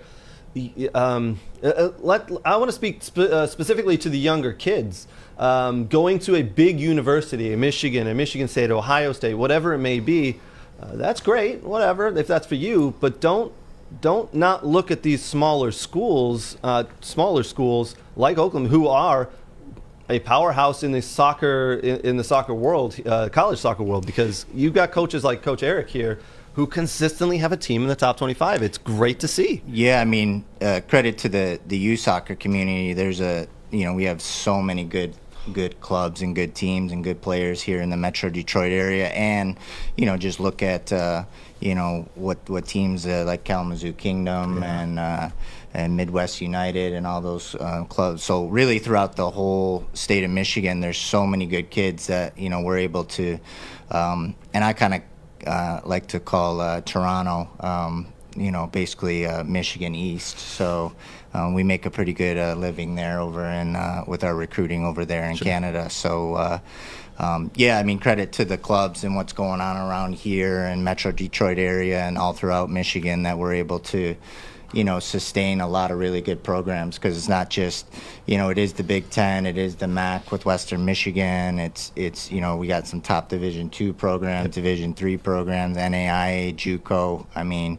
Speaker 1: I want to speak specifically to the younger kids. Going to a big university, a Michigan State, Ohio State, whatever it may be, that's great, whatever, if that's for you, but don't not look at these smaller schools like Oakland, who are a powerhouse in the soccer world, college soccer world, because you've got coaches like Coach Eric here who consistently have a team in the top 25. It's great to see.
Speaker 4: Yeah, I mean, credit to the youth soccer community. There's we have so many good clubs and good teams and good players here in the Metro Detroit area, and just look at what teams like Kalamazoo Kingdom and Midwest United and all those clubs. So really throughout the whole state of Michigan, there's so many good kids that we're able to, and I kind of like to call Toronto basically Michigan East. So we make a pretty good living there over in with our recruiting over there in Canada. So I mean, credit to the clubs and what's going on around here in Metro Detroit area and all throughout Michigan that we're able to sustain a lot of really good programs, because it's not just, it is the Big Ten, it is the MAC with Western Michigan. It's we got some top Division II programs, Division III programs, NAIA, JUCO. I mean,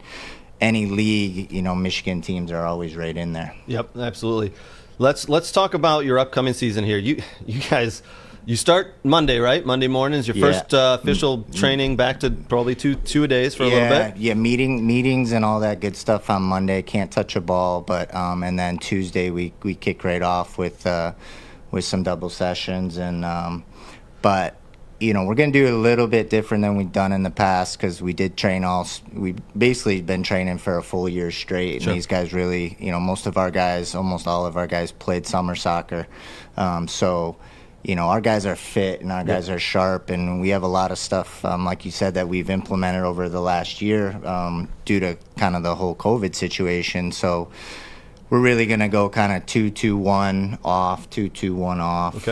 Speaker 4: any league, Michigan teams are always right in there.
Speaker 1: Yep, absolutely. Let's talk about your upcoming season here. You guys, you start Monday, right? Monday mornings, your first official training, back to probably two a days for a little bit.
Speaker 4: Yeah, meetings and all that good stuff on Monday. Can't touch a ball, but and then Tuesday we kick right off with some double sessions, and but we're gonna do it a little bit different than we've done in the past, because we we basically been training for a full year straight, and these guys really, most of our guys, almost all of our guys played summer soccer, so. Our guys are fit and our guys are sharp, and we have a lot of stuff, like you said, that we've implemented over the last year due to kind of the whole COVID situation. So we're really going to go kind of 2-2-1 off, 2-2-1 off,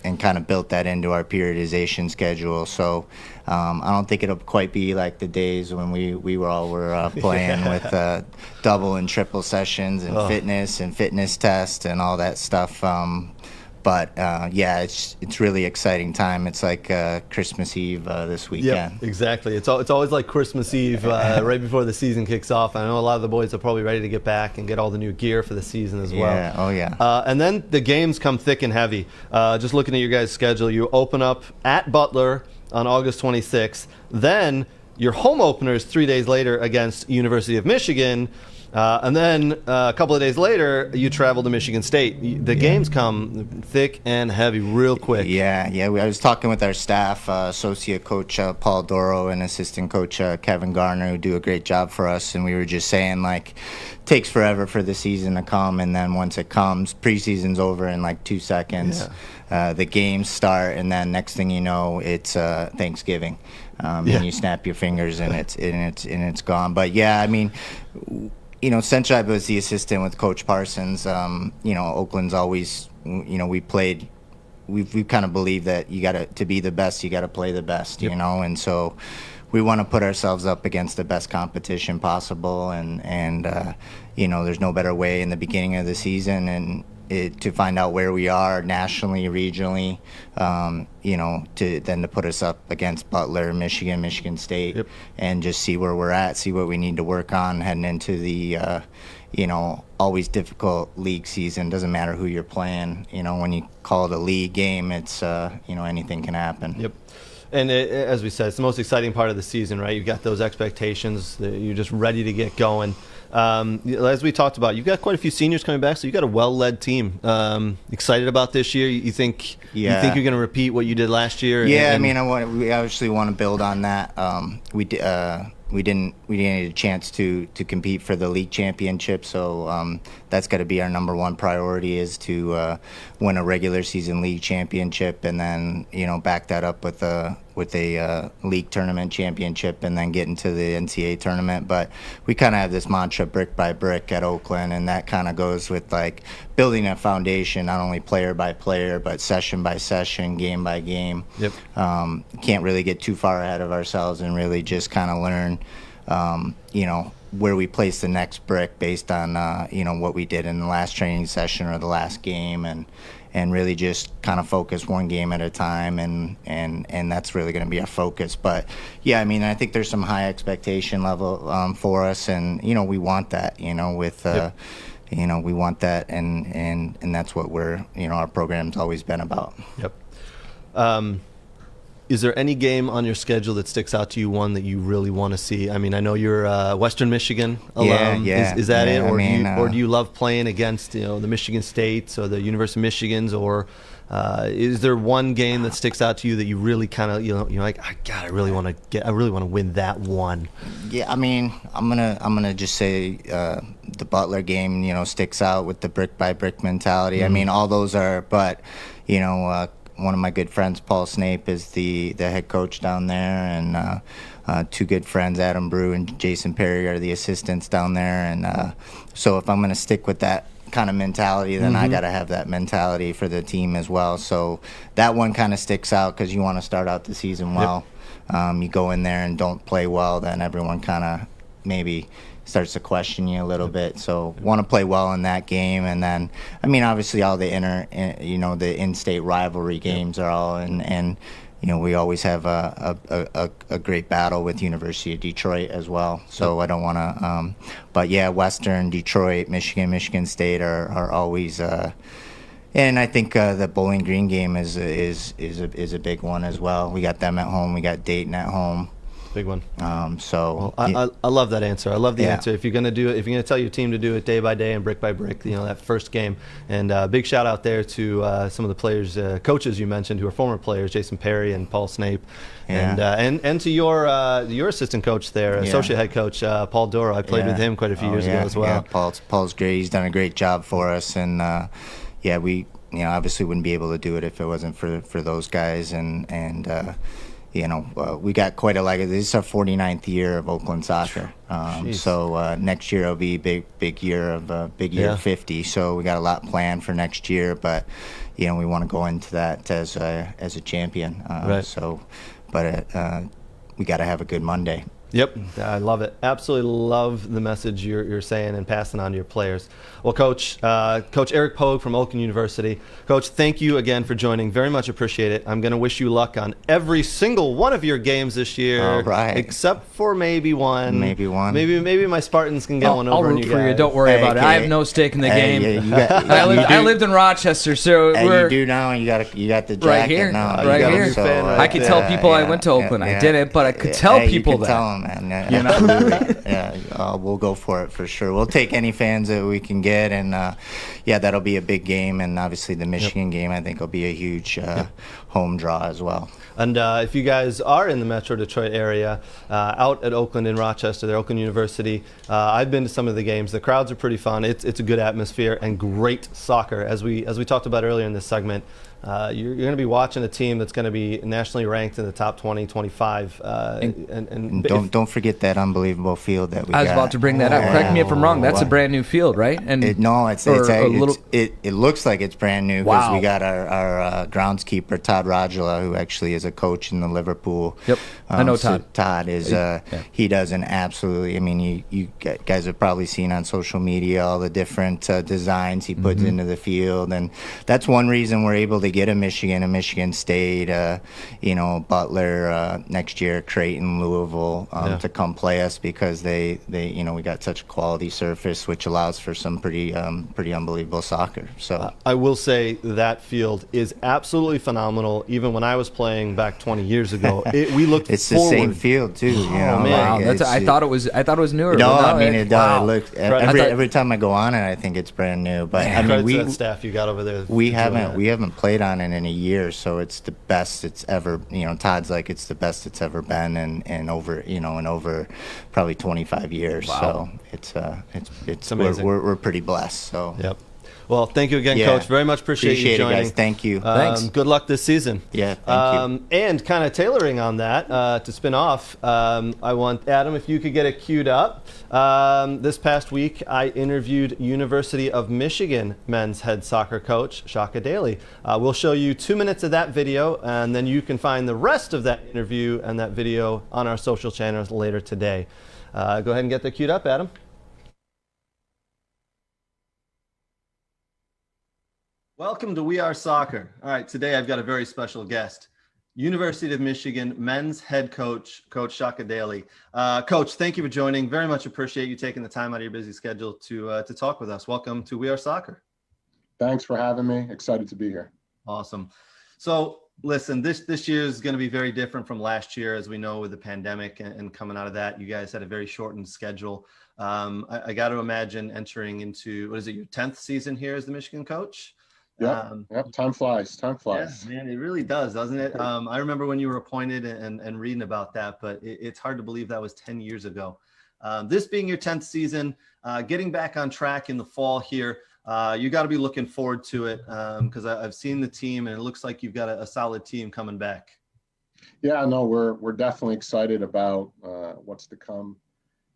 Speaker 4: and kind of built that into our periodization schedule. So I don't think it'll quite be like the days when we were playing with double and triple sessions and fitness tests and all that stuff. But it's really exciting time. It's like Christmas Eve this weekend.
Speaker 1: Yeah, exactly. It's always like Christmas Eve right before the season kicks off. I know a lot of the boys are probably ready to get back and get all the new gear for the season as well.
Speaker 4: Yeah, oh yeah.
Speaker 1: And then the games come thick and heavy. Just looking at your guys' schedule, you open up at Butler on August 26th. Then your home opener is 3 days later against University of Michigan. And then a couple of days later, you travel to Michigan State. The games come thick and heavy real quick.
Speaker 4: Yeah. I was talking with our staff, associate coach Paul Doro and assistant coach Kevin Garner, who do a great job for us. And we were just saying, like, takes forever for the season to come. And then once it comes, preseason's over in like 2 seconds. The games start, and then next thing you know, it's Thanksgiving. And you snap your fingers and it's gone. But yeah, I mean, Central was the assistant with Coach Parsons. Oakland's always, we've kind of believed that to be the best, you got to play the best, and so we want to put ourselves up against the best competition possible, and there's no better way in the beginning of the season and to find out where we are nationally, regionally, to put us up against Butler, Michigan State, and just see where we're at, see what we need to work on heading into the, always difficult league season. Doesn't matter who you're playing. When you call it a league game, it's, anything can happen.
Speaker 1: Yep. And as we said, it's the most exciting part of the season, right? You've got those expectations. You're just ready to get going. As we talked about, you've got quite a few seniors coming back, so you've got a well-led team. Excited about this year? You think you're going to repeat what you did last year?
Speaker 4: Yeah, we obviously want to build on that. We didn't get a chance to compete for the league championship, so that's got to be our number one priority, is to win a regular season league championship, and then back that up with a league tournament championship, and then get into the NCAA tournament. But we kind of have this mantra, brick by brick, at Oakland, and that kind of goes with like building a foundation, not only player by player, but session by session, game by game.
Speaker 1: Yep.
Speaker 4: Can't really get too far ahead of ourselves, and really just kind of learn where we place the next brick based on what we did in the last training session or the last game, and really just kind of focus one game at a time, and that's really going to be our focus. But yeah, I think there's some high expectation level for us, and we want that, we want that, and that's what our program's always been about.
Speaker 1: Yep. Is there any game on your schedule that sticks out to you, one that you really want to see? I know you're Western Michigan alum.
Speaker 4: Yeah.
Speaker 1: Is that it? Or do you love playing against the Michigan States or the University of Michigans? Or is there one game that sticks out to you that you really kind of you're like, I really want to win that one?
Speaker 4: Yeah, I'm gonna just say the Butler game sticks out with the brick by brick mentality.
Speaker 1: Mm-hmm.
Speaker 4: All those are, but one of my good friends, Paul Snape, is the head coach down there, and two good friends, Adam Brew and Jason Perry, are the assistants down there. And so if I'm going to stick with that kind of mentality, then I got to have that mentality for the team as well. So that one kind of sticks out because you want to start out the season well. Yep. You go in there and don't play well, then everyone kind of maybe starts to question you a little bit. So want to play well in that game, and then obviously all the the in-state rivalry games are all, and we always have a great battle with University of Detroit as well. So I don't want to, but yeah, Western, Detroit, Michigan State are always. And I think the Bowling Green game is a big one as well. We got them at home. We got Dayton at home.
Speaker 1: Big one.
Speaker 4: I
Speaker 1: love that answer. I love the answer. If you're going to do it, if you're going to tell your team to do it day by day and brick by brick, that first game. And big shout out there to some of the players, coaches you mentioned who are former players, Jason Perry and Paul Snape, and to your assistant coach there, associate head coach Paul Doro. I played with him quite a few years ago as well.
Speaker 4: Yeah, Paul's great. He's done a great job for us, and we obviously wouldn't be able to do it if it wasn't for those guys, and we got quite a this is our 49th year of Oakland soccer. So next year will be big year of big year 50. So we got a lot planned for next year, but we want to go into that as a champion.
Speaker 1: Right.
Speaker 4: So, but we got to have a good Monday.
Speaker 1: Yep, I love it. Absolutely love the message you're saying and passing on to your players. Well, Coach Eric Pogue from Oakland University. Coach, thank you again for joining. Very much appreciate it. I'm going to wish you luck on every single one of your games this year.
Speaker 4: All right.
Speaker 1: Except for maybe one.
Speaker 4: Maybe one.
Speaker 1: Maybe my Spartans can get one over on you guys.
Speaker 2: I'll root for you. Don't worry about it. I have no stake in the game.
Speaker 4: Yeah,
Speaker 2: I lived in Rochester, so
Speaker 4: you do now. You got the jacket
Speaker 2: right here,
Speaker 4: now.
Speaker 2: Right here.
Speaker 4: So,
Speaker 2: I could tell people I went to Oakland. I didn't, but I could tell people that.
Speaker 4: Tell them, man. Absolutely. We'll go for it for sure. We'll take any fans that we can get, and that'll be a big game. And obviously the Michigan game, I think, will be a huge home draw as well.
Speaker 1: And if you guys are in the Metro Detroit area, out at Oakland in Rochester, there, Oakland University, I've been to some of the games. The crowds are pretty fun. It's a good atmosphere and great soccer. As we talked about earlier in this segment, you're going to be watching a team that's going to be nationally ranked in the top 20, 25.
Speaker 4: And don't don't forget that unbelievable field that we got.
Speaker 2: I was about to bring that up. Correct me if I'm wrong. That's a brand new field, right? And
Speaker 4: it looks like it's brand new because we got our groundskeeper Todd Rajala, who actually is a coach in the Liverpool.
Speaker 2: Yep, I know Todd.
Speaker 4: So Todd is he does an absolutely. I mean, you guys have probably seen on social media all the different designs he puts into the field, and that's one reason we're able to get a Michigan State, Butler next year, Creighton, Louisville to come play us because they we got such a quality surface, which allows for some pretty unbelievable soccer. So
Speaker 1: I will say that field is absolutely phenomenal. Even when I was playing back 20 years ago, we looked.
Speaker 4: It's
Speaker 1: forward.
Speaker 4: The same field too.
Speaker 1: Man.
Speaker 2: Wow, I thought it was newer.
Speaker 4: No,
Speaker 2: but
Speaker 4: I mean it does.
Speaker 2: Wow.
Speaker 4: It looks every time I go on it, I think it's brand new. But I mean,
Speaker 1: that staff you got over there.
Speaker 4: We haven't played on it in a year, so it's the best it's ever. Todd's like it's the best it's ever been, and over probably 25 years.
Speaker 1: Wow.
Speaker 4: So it's
Speaker 1: amazing.
Speaker 4: We're pretty blessed. So
Speaker 1: yep. Well, thank you again, Coach. Very much appreciate you joining.
Speaker 4: It, guys. Thank you.
Speaker 2: Thanks.
Speaker 1: Good luck this season.
Speaker 4: Yeah, thank you.
Speaker 1: And kind of tailoring on that, to spin off, I want, Adam, if you could get it queued up. This past week, I interviewed University of Michigan men's head soccer coach, Shaka Daly. We'll show you 2 minutes of that video, and then you can find the rest of that interview and that video on our social channels later today. Go ahead and get that queued up, Adam. Welcome to We Are Soccer. All right, today I've got a very special guest, University of Michigan men's head coach, Coach Shaka Daly. Coach, thank you for joining. Very much appreciate you taking the time out of your busy schedule to talk with us. Welcome to We Are Soccer.
Speaker 5: Thanks for having me. Excited to be here.
Speaker 1: Awesome. So listen, this year is going to be very different from last year, as we know, with the pandemic and coming out of that. You guys had a very shortened schedule. I got to imagine entering into, what is it, your 10th season here as the Michigan coach?
Speaker 5: Yep. Time flies.
Speaker 1: Yeah, man, it really does, doesn't it? I remember when you were appointed and reading about that, but it's hard to believe that was 10 years ago. This being your 10th season, getting back on track in the fall here, you got to be looking forward to it because I've seen the team and it looks like you've got a solid team coming back.
Speaker 5: Yeah, no, we're definitely excited about what's to come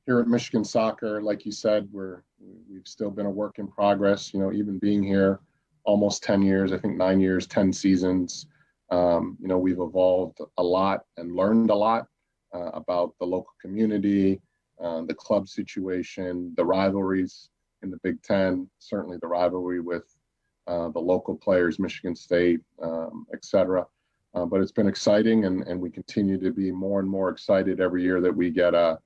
Speaker 5: here at Michigan Soccer. Like you said, we've still been a work in progress. Even being here almost 10 years, I think 9 years, 10 seasons. We've evolved a lot and learned a lot about the local community, the club situation, the rivalries in the Big Ten, certainly the rivalry with the local players, Michigan State, et cetera. But it's been exciting, and we continue to be more and more excited every year that we get a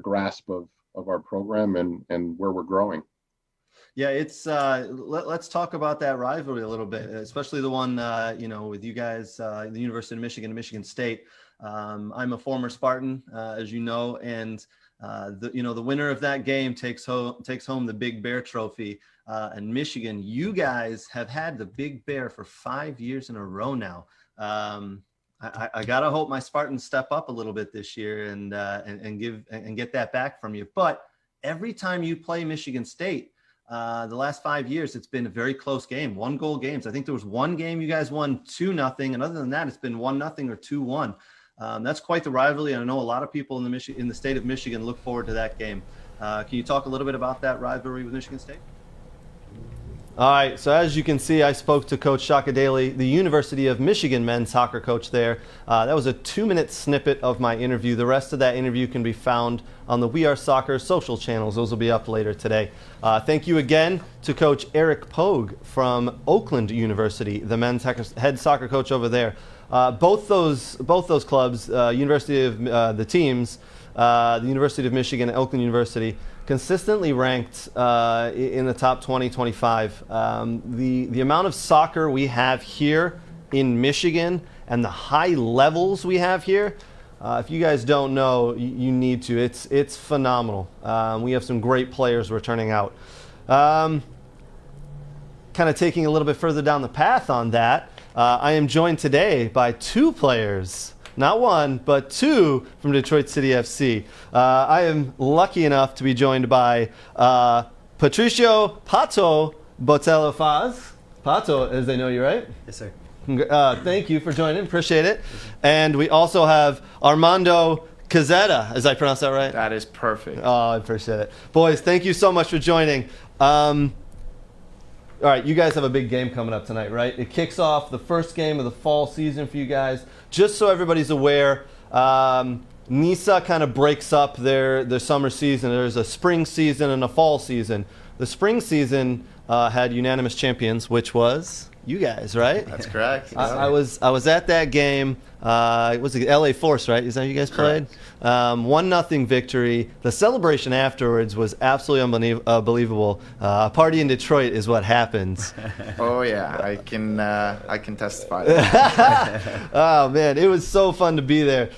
Speaker 5: grasp of our program and where we're growing.
Speaker 1: Yeah, it's let's talk about that rivalry a little bit, especially the one with you guys, the University of Michigan and Michigan State. I'm a former Spartan, as you know, and the winner of that game takes home the Big Bear Trophy. And Michigan, you guys have had the Big Bear for 5 years in a row now. I gotta hope my Spartans step up a little bit this year and get that back from you. But every time you play Michigan State, the last 5 years, it's been a very close game, 1-goal games. I think there was one game you guys won 2-0, and other than that, it's been 1-0 or 2-1. That's quite the rivalry. I know a lot of people in the state of Michigan look forward to that game. Can you talk a little bit about that rivalry with Michigan State? All right, so as you can see, I spoke to Coach Shaka Daly, the University of Michigan men's soccer coach there. That was a 2-minute snippet of my interview. The rest of that interview can be found on the We Are Soccer social channels. Those will be up later today. Thank you again to Coach Eric Pogue from Oakland University, the men's head soccer coach over there. Both those clubs, University of the teams, the University of Michigan and Oakland University, consistently ranked in the top 20, 25. The amount of soccer we have here in Michigan and the high levels we have here, if you guys don't know, you need to. It's phenomenal. We have some great players returning out. Kind of taking a little bit further down the path on that, I am joined today by two players. Not one, but two from Detroit City FC. I am lucky enough to be joined by Patricio Pato Botello Faz. Pato, as they know you, right?
Speaker 6: Yes, sir.
Speaker 1: Thank you for joining. Appreciate it. And we also have Armando Cazetta, as I pronounce that right?
Speaker 6: That is perfect.
Speaker 1: Oh, I appreciate it. Boys, thank you so much for joining. All right, you guys have a big game coming up tonight, right? It kicks off the first game of the fall season for you guys. Just so everybody's aware, NISA kind of breaks up their summer season. There's a spring season and a fall season. The spring season had unanimous champions, which was you guys, right?
Speaker 6: That's correct.
Speaker 1: I was at that game. It was the LA Force, right? Is that who you guys played? 1-0 victory. The celebration afterwards was absolutely unbelievable. A party in Detroit is what happens.
Speaker 6: Oh yeah, I can testify to that.
Speaker 1: Oh man, it was so fun to be there.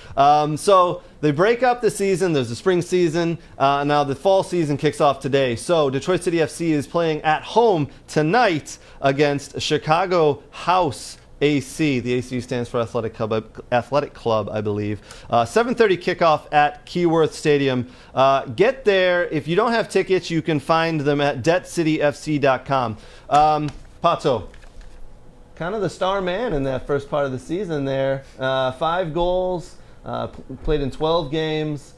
Speaker 1: So they break up the season. There's the spring season. Now the fall season kicks off today. So Detroit City FC is playing at home tonight against Chicago House AC. The AC stands for Athletic Club, I believe. 7:30 kickoff at Keyworth Stadium. Get there. If you don't have tickets, you can find them at debtcityfc.com. Pato, kind of the star man in that first part of the season there. 5 goals, played in 12 games.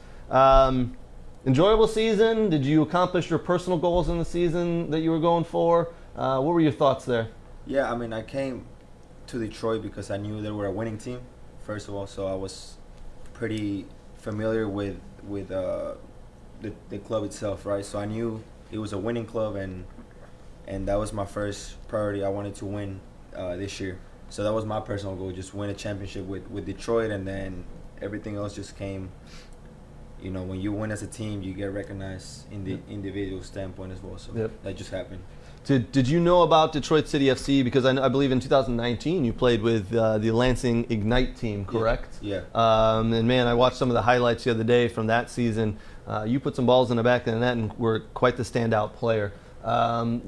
Speaker 1: Enjoyable season. Did you accomplish your personal goals in the season that you were going for? What were your thoughts there?
Speaker 7: Yeah, I mean, I came to Detroit because I knew they were a winning team, first of all, so I was pretty familiar with the club itself, right? So I knew it was a winning club, and that was my first priority. I wanted to win this year, so that was my personal goal, just win a championship with Detroit, and then everything else just came. You know, when you win as a team, you get recognized in the individual standpoint as well, so that just happened.
Speaker 1: Did you know about Detroit City FC? Because I believe in 2019 you played with the Lansing Ignite team, correct?
Speaker 7: Yeah.
Speaker 1: And man, I watched some of the highlights the other day from that season. You put some balls in the back of the net and were quite the standout player.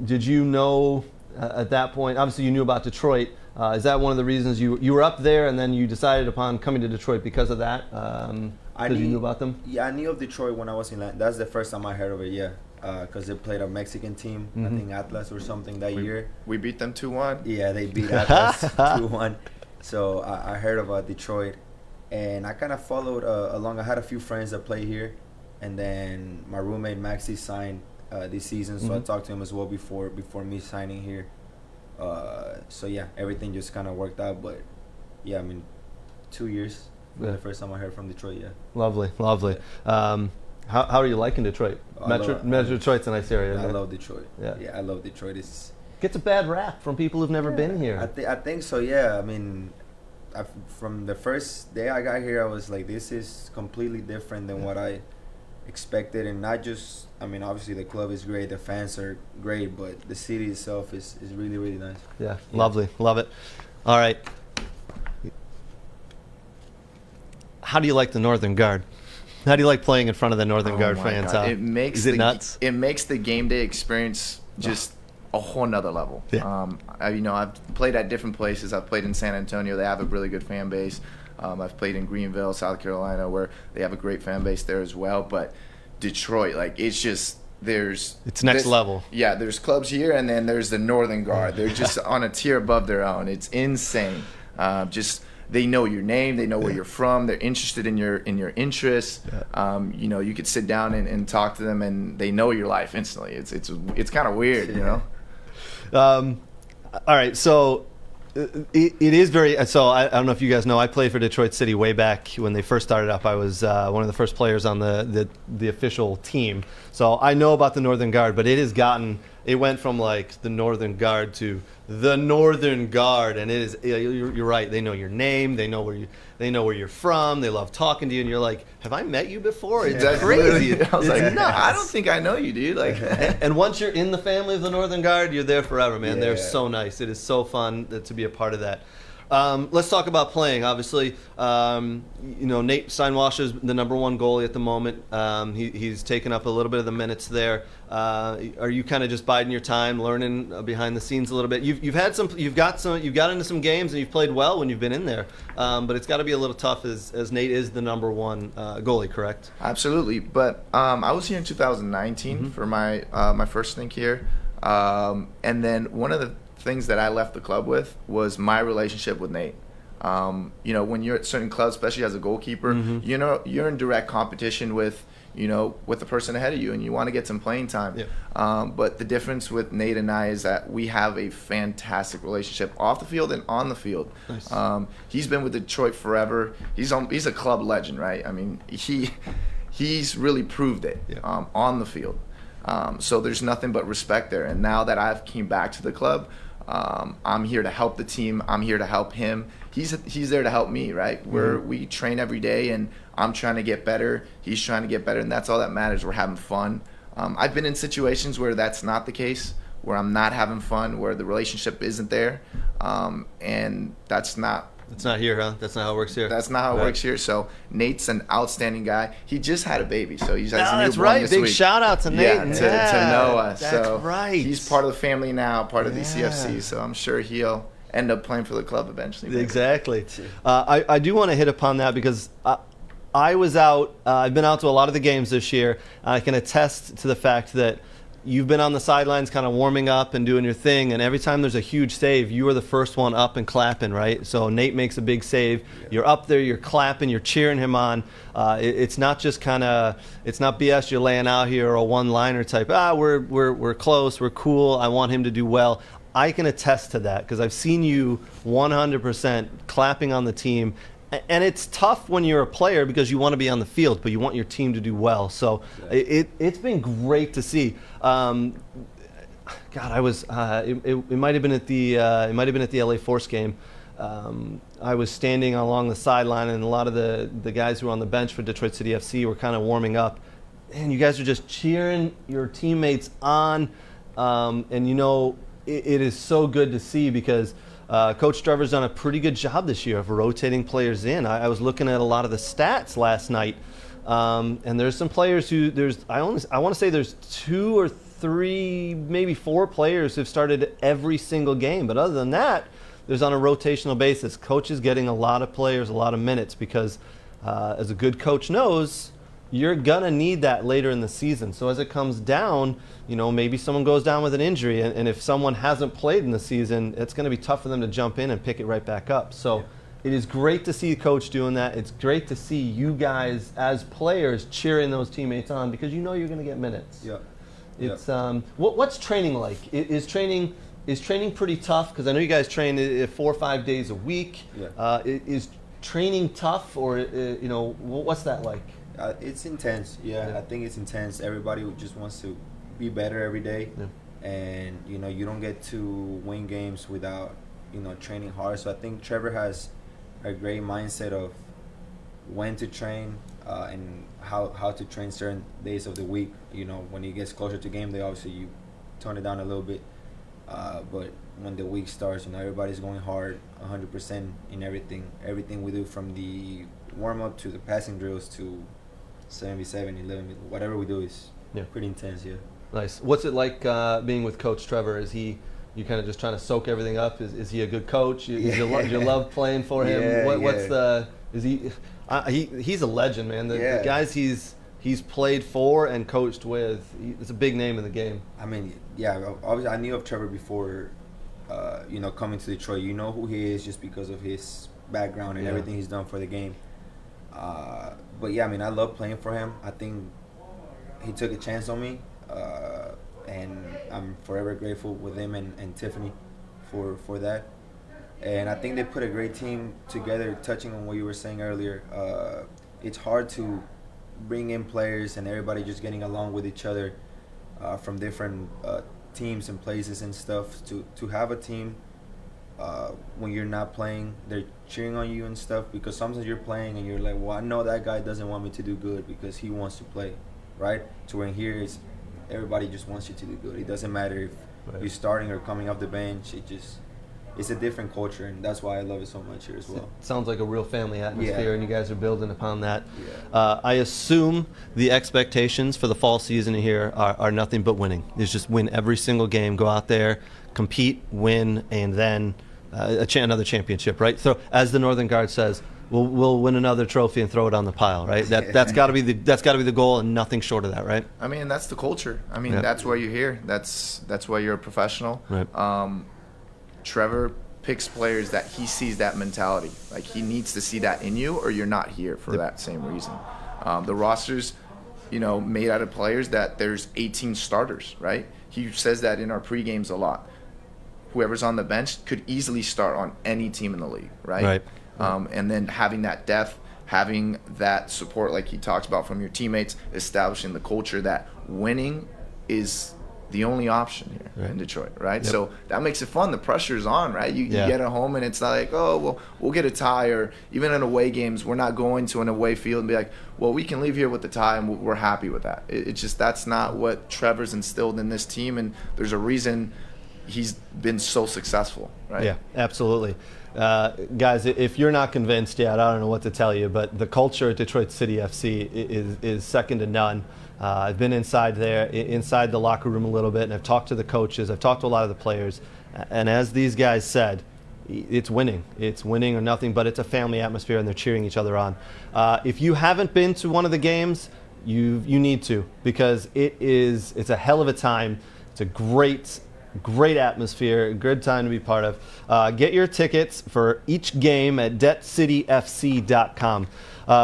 Speaker 1: Did you know at that point? Obviously, you knew about Detroit. Is that one of the reasons you were up there and then you decided upon coming to Detroit because of that? Because you knew about them?
Speaker 7: Yeah, I knew of Detroit when I was in Lansing. That's the first time I heard of it. Yeah. Because they played a Mexican team, I think Atlas or something that year.
Speaker 6: We beat them 2-1.
Speaker 7: Yeah, they beat Atlas 2-1. So I heard about Detroit, and I kind of followed along. I had a few friends that play here, and then my roommate Maxi signed this season, so I talked to him as well before me signing here. So yeah, everything just kind of worked out. But yeah, I mean, 2 years. The first time I heard from Detroit. Yeah.
Speaker 1: Lovely. How are you liking Detroit? Metro Detroit's a nice area.
Speaker 7: I love Detroit. Yeah, I love Detroit.
Speaker 1: Gets a bad rap from people who've never been here.
Speaker 7: I think so. Yeah, I mean, from the first day I got here, I was like, this is completely different than what I expected, and not just. I mean, obviously the club is great, the fans are great, but the city itself is really, really nice.
Speaker 1: Yeah, lovely, love it. All right. How do you like the Northern Guard? How do you like playing in front of the Northern Guard fans?
Speaker 6: It makes
Speaker 1: Is it nuts?
Speaker 6: It makes the game day experience just a whole nother level.
Speaker 1: Yeah.
Speaker 6: I've played at different places. I've played in San Antonio. They have a really good fan base. I've played in Greenville, South Carolina, where they have a great fan base there as well. But Detroit, like, it's just
Speaker 1: it's next level.
Speaker 6: Yeah, there's clubs here, and then there's the Northern Guard. They're just on a tier above their own. It's insane. They know your name. They know where you're from. They're interested in your interests. Yeah. You could sit down and talk to them, and they know your life instantly. It's kind of weird, you know.
Speaker 1: All right, so it is very. So I don't know if you guys know. I played for Detroit City way back when they first started up. I was one of the first players on the official team. So I know about the Northern Guard, but it went from like the Northern Guard to the Northern Guard, and it is. You're right. They know your name. They know where you're from. They love talking to you, and you're like, have I met you before? It's crazy.
Speaker 6: I was like, nuts. I don't think I know you, dude. Like,
Speaker 1: and once you're in the family of the Northern Guard, you're there forever, man. Yeah. They're so nice. It is so fun to be a part of that. Let's talk about playing. Obviously, Nate Steinwash is the number one goalie at the moment. He's taken up a little bit of the minutes there. Are you kind of just biding your time, learning behind the scenes a little bit? You've got into some games and you've played well when you've been in there, but it's got to be a little tough as Nate is the number one goalie, correct?
Speaker 6: Absolutely. But I was here in 2019 for my first stint here, and then one of the things that I left the club with was my relationship with Nate. You know, when you're at certain clubs, especially as a goalkeeper, you know, you're in direct competition with, you know, with the person ahead of you, and you want to get some playing time. But the difference with Nate and I is that we have a fantastic relationship off the field and on the field.
Speaker 1: Nice.
Speaker 6: He's been with Detroit forever. He's a club legend, right? I mean, he's really proved it on the field. So there's nothing but respect there. And now that I've came back to the club, I'm here to help the team. I'm here to help him. He's there to help me, right? We train every day, and I'm trying to get better. He's trying to get better, and that's all that matters. We're having fun. I've been in situations where that's not the case, where I'm not having fun, where the relationship isn't there, and that's not.
Speaker 1: It's not here, huh? That's not how it works here.
Speaker 6: That's not how it works here. So Nate's an outstanding guy. He just had a baby, so he's has a
Speaker 1: that's
Speaker 6: newborn
Speaker 1: right.
Speaker 6: this
Speaker 1: Big
Speaker 6: week.
Speaker 1: shout out to Nate.
Speaker 6: Yeah, to Noah.
Speaker 1: That's
Speaker 6: so
Speaker 1: right.
Speaker 6: He's part of the family now, part of the CFC. So I'm sure he'll end up playing for the club eventually. Maybe.
Speaker 1: Exactly. I do want to hit upon that because I was out. I've been out to a lot of the games this year. I can attest to the fact that you've been on the sidelines kind of warming up and doing your thing, and every time there's a huge save, you are the first one up and clapping, right? So Nate makes a big save. You're up there, you're clapping, you're cheering him on. It's not just it's not BS you're laying out here or a one-liner type, we're close, we're cool, I want him to do well. I can attest to that because I've seen you 100% clapping on the team. And it's tough when you're a player because you want to be on the field, but you want your team to do well. So it's been great to see. God, I was. It might have been at the. It might have been at the LA Force game. I was standing along the sideline, and a lot of the guys who were on the bench for Detroit City FC were kind of warming up, and you guys are just cheering your teammates on. And you know, it is so good to see because. Coach Trevor's done a pretty good job this year of rotating players in. I was looking at a lot of the stats last night, and there's some players who I want to say there's 2 or 3, maybe 4 players who've started every single game. But other than that, there's on a rotational basis. Coach is getting a lot of players, a lot of minutes because, as a good coach knows, you're gonna need that later in the season. So as it comes down, you know, maybe someone goes down with an injury, and if someone hasn't played in the season, it's gonna be tough for them to jump in and pick it right back up. So it is great to see Coach doing that. It's great to see you guys as players cheering those teammates on because you know you're gonna get minutes. It's what's training like? Is training pretty tough? Because I know you guys train 4 or 5 days a week. Is training tough, or you know, what's that like?
Speaker 7: It's intense. I think it's intense. Everybody just wants to be better every day, and you know, you don't get to win games without, you know, training hard. So I think Trevor has a great mindset of when to train and how to train certain days of the week. You know, when he gets closer to game day, obviously you tone it down a little bit, but when the week starts, you know, everybody's going hard 100% in everything we do, from the warm up to the passing drills to 7v7, 11, whatever we do is pretty intense.
Speaker 1: Nice. What's it like being with Coach Trevor? Is you kind of just trying to soak everything up? Is he a good coach? Do you love playing for him? He's a legend, man. The guys he's played for and coached with, it's a big name in the game.
Speaker 7: I mean, obviously I knew of Trevor before, you know, coming to Detroit. You know who he is just because of his background and everything he's done for the game. But I mean, I love playing for him. I think he took a chance on me, and I'm forever grateful with him and Tiffany for that. And I think they put a great team together. Touching on what you were saying earlier, it's hard to bring in players and everybody just getting along with each other from different teams and places and stuff. To have a team when you're not playing, they're cheering on you and stuff, because sometimes you're playing and you're like, well, I know that guy doesn't want me to do good because he wants to play, right? To where here is everybody just wants you to do good. It doesn't matter if you're starting or coming off the bench. It's a different culture, and that's why I love it so much here as well.
Speaker 1: It sounds like a real family atmosphere, and you guys are building upon that. I assume the expectations for the fall season here are nothing but winning. It's just win every single game, go out there, compete, win, and then another championship, right? So as the Northern Guard says, we'll win another trophy and throw it on the pile, right? That's got to be the goal, and nothing short of that, right?
Speaker 6: I mean, that's the culture. I mean, that's why you're here. That's why you're a professional.
Speaker 1: Right.
Speaker 6: Trevor picks players that he sees that mentality. Like, he needs to see that in you, or you're not here for that same reason. The roster's, made out of players that there's 18 starters, right? He says that in our pre-games a lot. Whoever's on the bench could easily start on any team in the league, right? And then having that depth, having that support like he talks about from your teammates, establishing the culture that winning is the only option here in Detroit, right? So that makes it fun. The pressure's on, right? You get at home and it's not like, oh, well, we'll get a tie, or even in away games, we're not going to an away field and be like, well, we can leave here with the tie and we're happy with that. It's just, that's not what Trevor's instilled in this team, and there's a reason he's been so successful, right?
Speaker 1: Yeah, absolutely. Guys, if you're not convinced yet, I don't know what to tell you, but the culture at Detroit City FC is second to none. I've been inside the locker room a little bit, and I've talked to the coaches, I've talked to a lot of the players, and as these guys said, it's winning. It's winning or nothing, but it's a family atmosphere, and they're cheering each other on. If you haven't been to one of the games, you need to, because it's a hell of a time. It's a great atmosphere, good time to be part of. Get your tickets for each game at debtcityfc.com.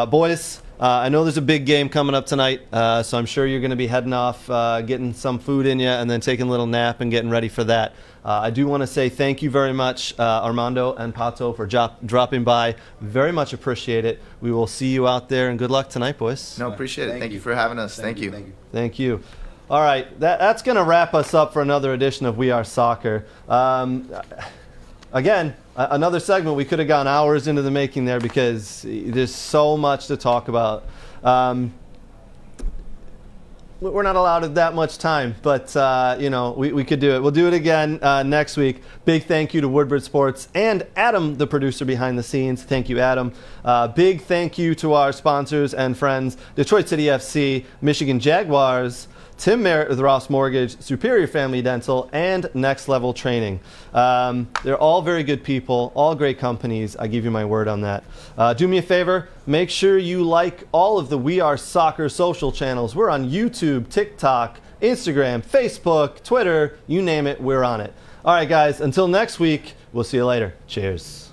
Speaker 1: Boys, I know there's a big game coming up tonight, so I'm sure you're going to be heading off, getting some food in you, and then taking a little nap and getting ready for that. I do want to say thank you very much, Armando and Pato, for dropping by. Very much appreciate it. We will see you out there, and good luck tonight, boys.
Speaker 6: No, appreciate it. Thank you for having us. Thank you.
Speaker 1: Thank you. All right, that's going to wrap us up for another edition of We Are Soccer. Again, another segment. We could have gone hours into the making there, because there's so much to talk about. We're not allowed that much time, but we could do it. We'll do it again next week. Big thank you to Woodbridge Sports and Adam, the producer behind the scenes. Thank you, Adam. Big thank you to our sponsors and friends, Detroit City FC, Michigan Jaguars, Tim Merritt with Ross Mortgage, Superior Family Dental, and Next Level Training. They're all very good people, all great companies. I give you my word on that. Do me a favor, make sure you like all of the We Are Soccer social channels. We're on YouTube, TikTok, Instagram, Facebook, Twitter, you name it, we're on it. All right, guys, until next week, we'll see you later. Cheers.